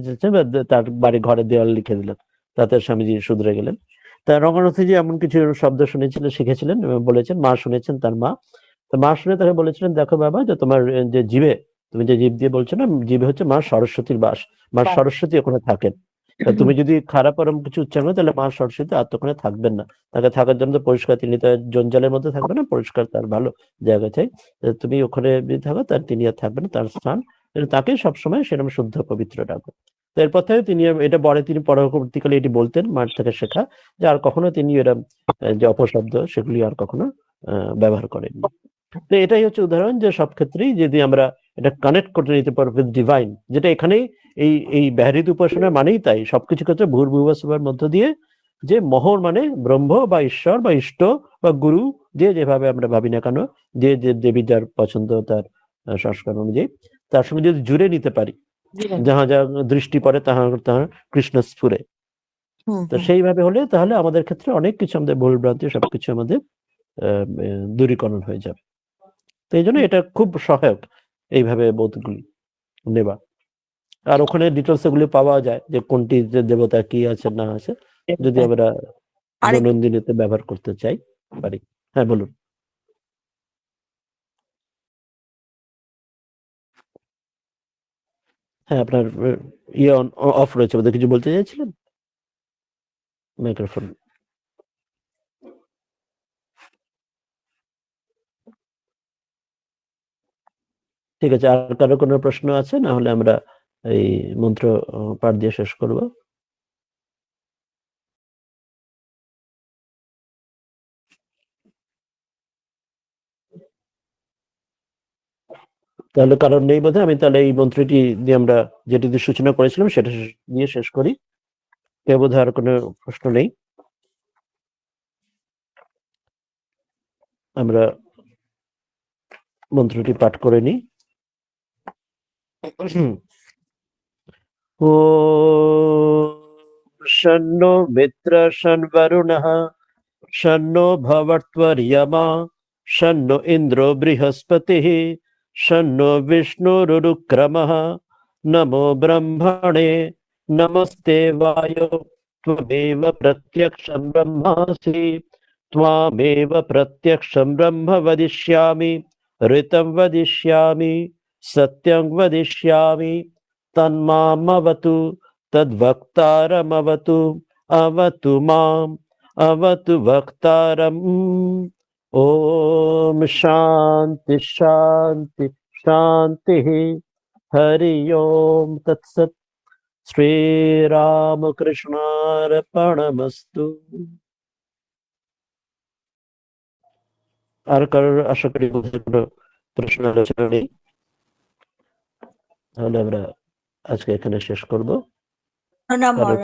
তার বাড়ি ঘরের দেওয়াল লিখে দিলেন, তাতে স্বামীজি শুধরে গেলেন। তা রঙ্গনাথজি এমন কিছু শব্দ শিখেছিলেন এবং বলেছেন, মা শুনেছেন, তার মা। তো মা শুনে তাকে বলেছিলেন, দেখো বাবা, যে তোমার যে জিভে, তুমি যে জীব দিয়ে বলছো না, জিভে হচ্ছে মা সরস্বতীর বাস, মা বাহ। সরস্বতী ওখানে থাকেন। তা তুমি যদি খারাপ আরম কিছু উচ্চারণ করো, তাহলে মা সরস্বতী আর তো ওখানে থাকবেন না। তাকে থাকার জন্য তো পরিষ্কার, তিনি তো জঞ্জালের মধ্যে থাকবেন না, পরিষ্কার তার ভালো জায়গা চাই। তুমি ওখানে যদি থাকো, তার তিনি আর থাকবেন না, তার স্থান তাকে সবসময় সেরকম শুদ্ধ পবিত্র রাখো। তো এরপর থেকে তিনি এটা তিনি পরবর্তীকালে এটি বলতেন, মার থেকে শেখা, যে আর কখনো তিনি এরম যে অপশব্দ সেগুলি আর কখনো ব্যবহার করেননি। তো এটাই হচ্ছে উদাহরণ, যে সব ক্ষেত্রেই যদি আমরা এটা কানেক্ট করে নিতে পারবো উইথ ডিভাইন, যেটা এখানেই এই ব্যাহৃত উপাসনা মানেই তাই, সবকিছু ক্ষেত্রে ভূর্ভুবস্বর মধ্য দিয়ে, যে মহর মানে ব্রহ্ম বা ঈশ্বর বা ইষ্ট বা গুরু, যে যেভাবে আমরা ভাবি না কেন, যে যে দেবী যার পছন্দ তার সংস্কার অনুযায়ী, তার সঙ্গে যদি জুড়ে নিতে পারি, যাহা যা দৃষ্টি পড়ে তাহা তাহা কৃষ্ণ স্ফুরে, হুম তো হুম। সেইভাবে হলে তাহলে আমাদের ক্ষেত্রে অনেক কিছু, আমাদের ভুল ভ্রান্তি সবকিছু আমাদের দূরীকরণ হয়ে যাবে। তো এই জন্য এটা খুব সহায়ক এইভাবে বোধগুলি নেবা। আর ওখানে ডিটেলস এগুলি পাওয়া যায়, যে কোনটি যে দেবতা কি আছে না আছে, যদি আমরা আরেক দৈনন্দিনীতে ব্যবহার করতে চাই পারি। হ্যাঁ, বলুন। হ্যাঁ, আপনার ইয়ে অফ রয়েছে, বোধহয় কিছু বলতে চাইছিলেন, মাইক্রোফোন। ঠিক আছে, আর কারো কোনো প্রশ্ন আছে? না হলে আমরা এই মন্ত্র পাঠ দিয়ে শেষ করব। তাহলে কারণ নেই বোধহয়, আমি তাহলে এই মন্ত্রটি দিয়ে আমরা যেটি দিয়ে সূচনা করেছিলাম সেটা দিয়ে শেষ করি। কেউ বোধহয় আর কোনো প্রশ্ন নেই। আমরা মন্ত্রটি পাঠ করে নিই। ॐ शन्नो मित्र शन्वरुणः शन्नो भवत्वर्यमा शन्नो इन्द्रो बृहस्पतिः शन्नो विष्णुरुक्रमः नमो ब्रह्मणे नमस्ते वायो त्वमेव प्रत्यक्षं ब्रह्मासि त्वामेव प्रत्यक्षं ब्रह्म वदिष्यामि ऋतं वदिष्यामि सत्यं वदिष्यामि तन्मामवतु तद्वक्तारमवतु अवतु माम् अवतु वक्तारम्। ॐ शान्ति शान्ति शान्तिः। हरि ओम तत्सत्। শ্রীরামকৃষ্ণার্পণমস্তু। আর কারোর আশা করি বোধহয় কোনো প্রশ্ন আলোচনা নেই, তাহলে আমরা আজকে এখানে শেষ করব। প্রণাম কারো